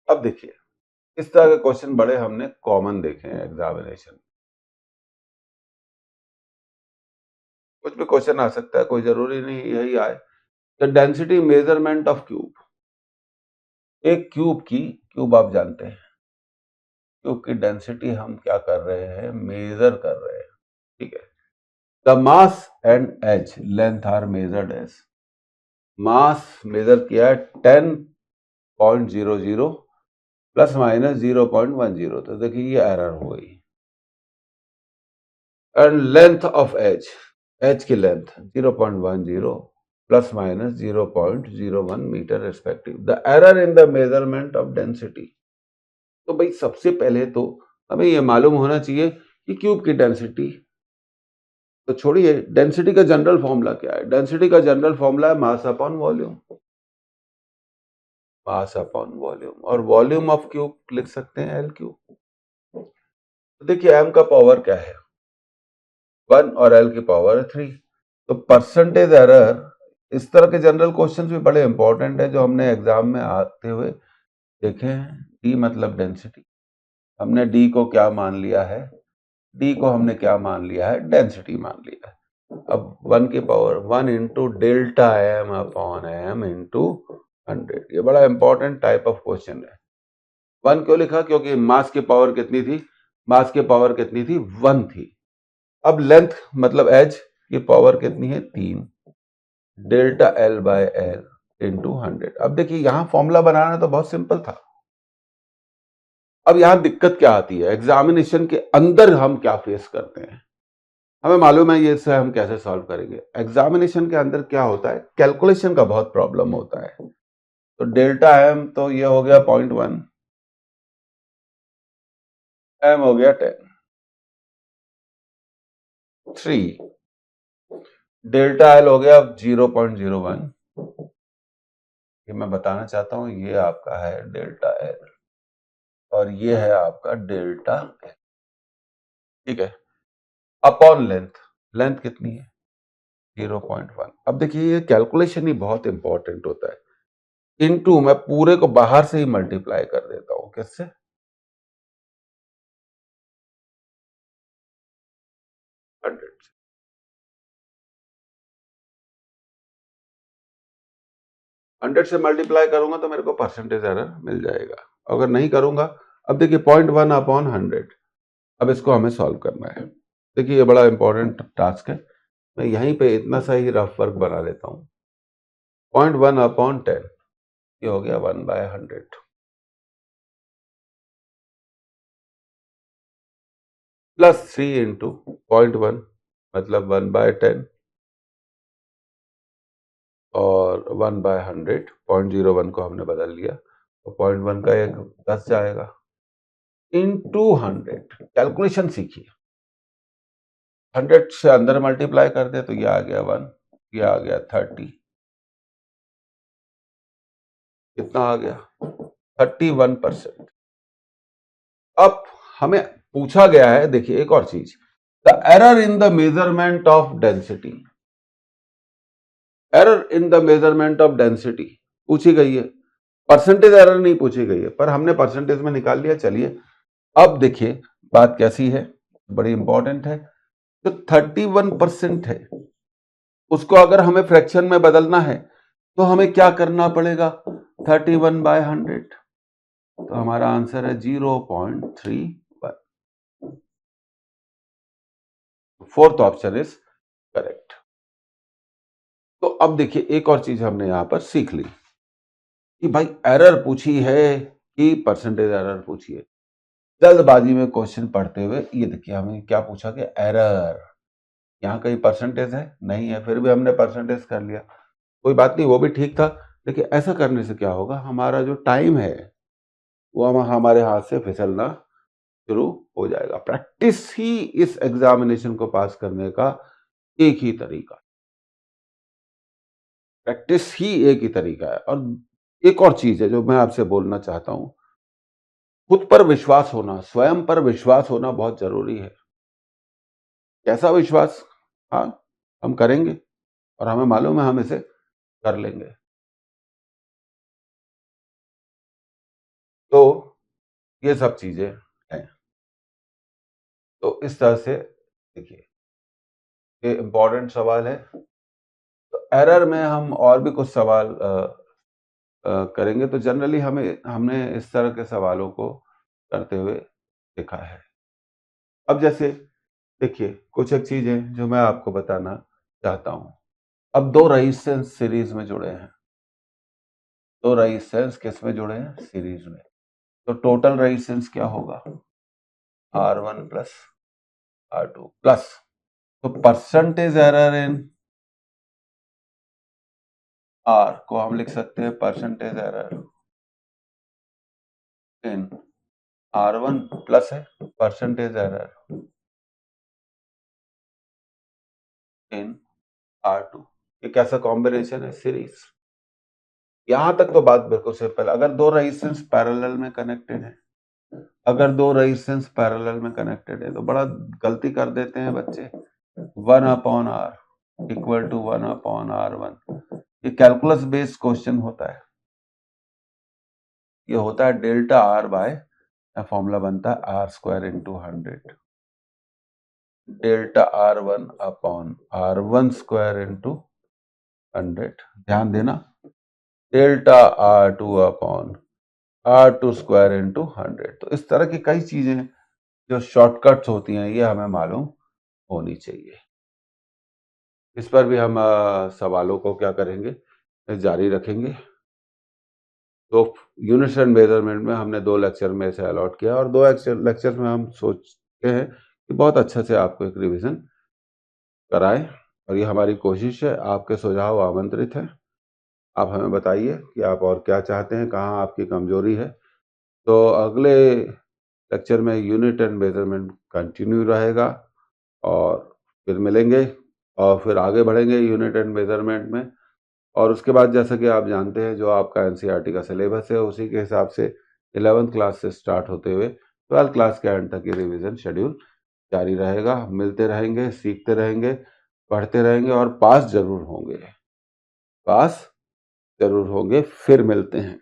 अब देखिए, इस तरह के क्वेश्चन बड़े हमने कॉमन देखे हैं एग्जामिनेशन। कुछ भी क्वेश्चन आ सकता है, कोई जरूरी नहीं यही आए। The density measurement of cube, एक क्यूब आप जानते हैं, क्यूब की डेंसिटी हम क्या कर रहे हैं, मेजर कर रहे हैं। ठीक है, the mass and edge length are measured as, mass measure किया है 10.00 प्लस माइनस 0.10, तो देखिए ये एरर हो गई। एंड लेंथ ऑफ एज की length 0.10 plus minus 0.01 metre respective, the error in the measurement of density. तो भाई सबसे पहले तो हमें ये मालूम होना चाहिए कि क्यूब की डेंसिटी, तो छोड़िए डेंसिटी का जनरल फॉर्मूला क्या है, डेंसिटी का जनरल फॉर्मूला है mass upon volume, mass upon volume, और वॉल्यूम ऑफ क्यूब लिख सकते हैं एल क्यूब। तो देखिए एम का पावर क्या है 1 और एल की पावर 3। तो परसेंटेज एरर, इस तरह के जनरल क्वेश्चंस भी बड़े इंपॉर्टेंट है जो हमने एग्जाम में आते हुए देखे हैं। डी मतलब डेंसिटी, हमने डी को क्या मान लिया है, डी को हमने क्या मान लिया है, डेंसिटी मान लिया है। अब 1 की power 1 into delta M upon M into 100, ये बड़ा इंपॉर्टेंट टाइप ऑफ क्वेश्चन है। 1 क्यों लिखा, क्योंकि मास की पावर कितनी थी, मास की पावर कितनी थी, 1 थी। अब लेंथ मतलब एज की पावर कितनी है, 3, delta L by L into 100। अब देखिए यहां फॉर्मूला बनाना तो बहुत सिंपल था। अब यहां दिक्कत क्या आती है, एग्जामिनेशन के अंदर हम क्या फेस करते हैं, हमें मालूम है ये से हम कैसे सॉल्व करेंगे। एग्जामिनेशन के अंदर क्या होता है, कैलकुलेशन का बहुत प्रॉब्लम होता है। तो डेल्टा एम तो ये हो गया 0.1, एम हो गया 10, 3, डेल्टा एल हो गया 0.01। ये मैं बताना चाहता हूं, ये आपका है डेल्टा एल और ये है आपका डेल्टा एल, ठीक है। अपॉन लेंथ, लेंथ कितनी है 0.1। अब देखिए ये कैलकुलेशन ही बहुत इंपॉर्टेंट होता है। इनटू मैं पूरे को बाहर से ही मल्टीप्लाई कर देता हूं, किससे, 100 से। 100 से मल्टीप्लाई करूंगा तो मेरे को परसेंटेज एरर मिल जाएगा। अगर नहीं करूंगा, अब देखिए 0.1 अपॉन 100, अब इसको हमें सॉल्व करना है। देखिए ये बड़ा इंपॉर्टेंट टास्क है, मैं यहीं पे इतना सा ही रफ वर्क बना लेता हूं। 0.1 अपॉन 10, ये हो गया 1/100, प्लस 3 इंटू 0.1 मतलब 1/10 और 1/100, 0.01 को हमने बदल लिया तो 0.1 का एक 10 जाएगा इंटू 100। कैलकुलेशन सीखिए, 100 से अंदर मल्टीप्लाई कर दे तो ये आ गया 1, ये आ गया 30, कितना आ गया 31%। अब हमें पूछा गया है, देखिए एक और चीज, the error in the measurement of density, error in the measurement of density पूछी गई है, परसेंटेज एरर नहीं पूछी गई है, पर हमने परसेंटेज में निकाल लिया। चलिए अब देखिए बात कैसी है, बड़ी इंपॉर्टेंट है। तो 31% है, उसको अगर हमें फ्रैक्शन में बदलना है तो हमें क्या करना पड़ेगा, 31/100, तो हमारा आंसर है 0.31। Fourth option is correct. तो अब देखिए एक और चीज हमने यहां पर सीख ली कि भाई एरर पूछी है कि परसेंटेज एरर पूछी है। जल्दबाजी में क्वेश्चन पढ़ते हुए ये देखिए हमें क्या पूछा कि एरर, यहाँ कहीं परसेंटेज है नहीं है, फिर भी हमने परसेंटेज कर लिया। कोई बात नहीं, वो भी ठीक था। देखिए ऐसा करने से क्या होगा, हमारा जो टाइम है वो हमारे हाथ से फिसलना शुरू हो जाएगा। प्रैक्टिस ही इस एग्जामिनेशन को पास करने का एक ही तरीका, प्रैक्टिस ही एक ही तरीका है। और एक और चीज है जो मैं आपसे बोलना चाहता हूं, खुद पर विश्वास होना, स्वयं पर विश्वास होना बहुत जरूरी है। कैसा विश्वास, हाँ हम करेंगे और हमें मालूम है हम इसे कर लेंगे। तो ये सब चीजें हैं। तो इस तरह से देखिए ये इंपॉर्टेंट सवाल है। तो एरर में हम और भी कुछ सवाल करेंगे। तो जनरली हमें हमने इस तरह के सवालों को करते हुए देखा है। अब जैसे देखिए कुछ एक चीजें जो मैं आपको बताना चाहता हूं। अब दो रेजिस्टेंस सीरीज में जुड़े हैं, दो रेजिस्टेंस किस में जुड़े हैं, सीरीज में। तो टोटल रेजिस्टेंस क्या होगा, R1 प्लस R2 प्लस, तो परसेंटेज एरर इन R को हम लिख सकते हैं परसेंटेज एरर इन R1 प्लस है परसेंटेज एरर इन R2। ये कैसा कॉम्बिनेशन है, सीरीज। यहां तक तो बात बिल्कुल सिंपल। अगर दो रेजिस्टेंस पैरेलल में कनेक्टेड है, अगर दो रेजिस्टेंस पैरेलल में कनेक्टेड है तो बड़ा गलती कर देते हैं बच्चे, 1/R इक्वल टू 1/R1। ये कैलकुलस बेस्ड क्वेश्चन होता है, ये होता है डेल्टा R बाय, फॉर्मूला बनता है R² into 100, delta R1 upon R1² into 100। ध्यान देना, delta R2 upon R2² into 100। तो इस तरह की कई चीजें जो शॉर्टकट्स होती हैं ये हमें मालूम होनी चाहिए। इस पर भी हम सवालों को क्या करेंगे, जारी रखेंगे। तो यूनिट्स एंड मेजरमेंट में हमने 2 लेक्चर में इसे अलॉट किया और 2 लेक्चर में हम सोचते हैं कि बहुत अच्छे से आपको एक रिवीजन कराएं और ये हमारी कोशिश है। आपके सुझाव आमंत्रित हैं। आप हमें बताइए कि आप और क्या चाहते हैं, कहाँ आपकी कमजोरी है। तो अगले लेक्चर में यूनिट एंड मेजरमेंट कंटिन्यू रहेगा और फिर मिलेंगे और फिर आगे बढ़ेंगे यूनिट एंड मेजरमेंट में। और उसके बाद जैसा कि आप जानते हैं, जो आपका एनसीईआरटी का सिलेबस है उसी के हिसाब से 11th क्लास से स्टार्ट होते हुए 12th क्लास के एंड तक की रिवीजन शेड्यूल जारी रहेगा। मिलते रहेंगे, सीखते रहेंगे, पढ़ते रहेंगे और पास जरूर होंगे। पास जरूर होंगे। फिर मिलते हैं।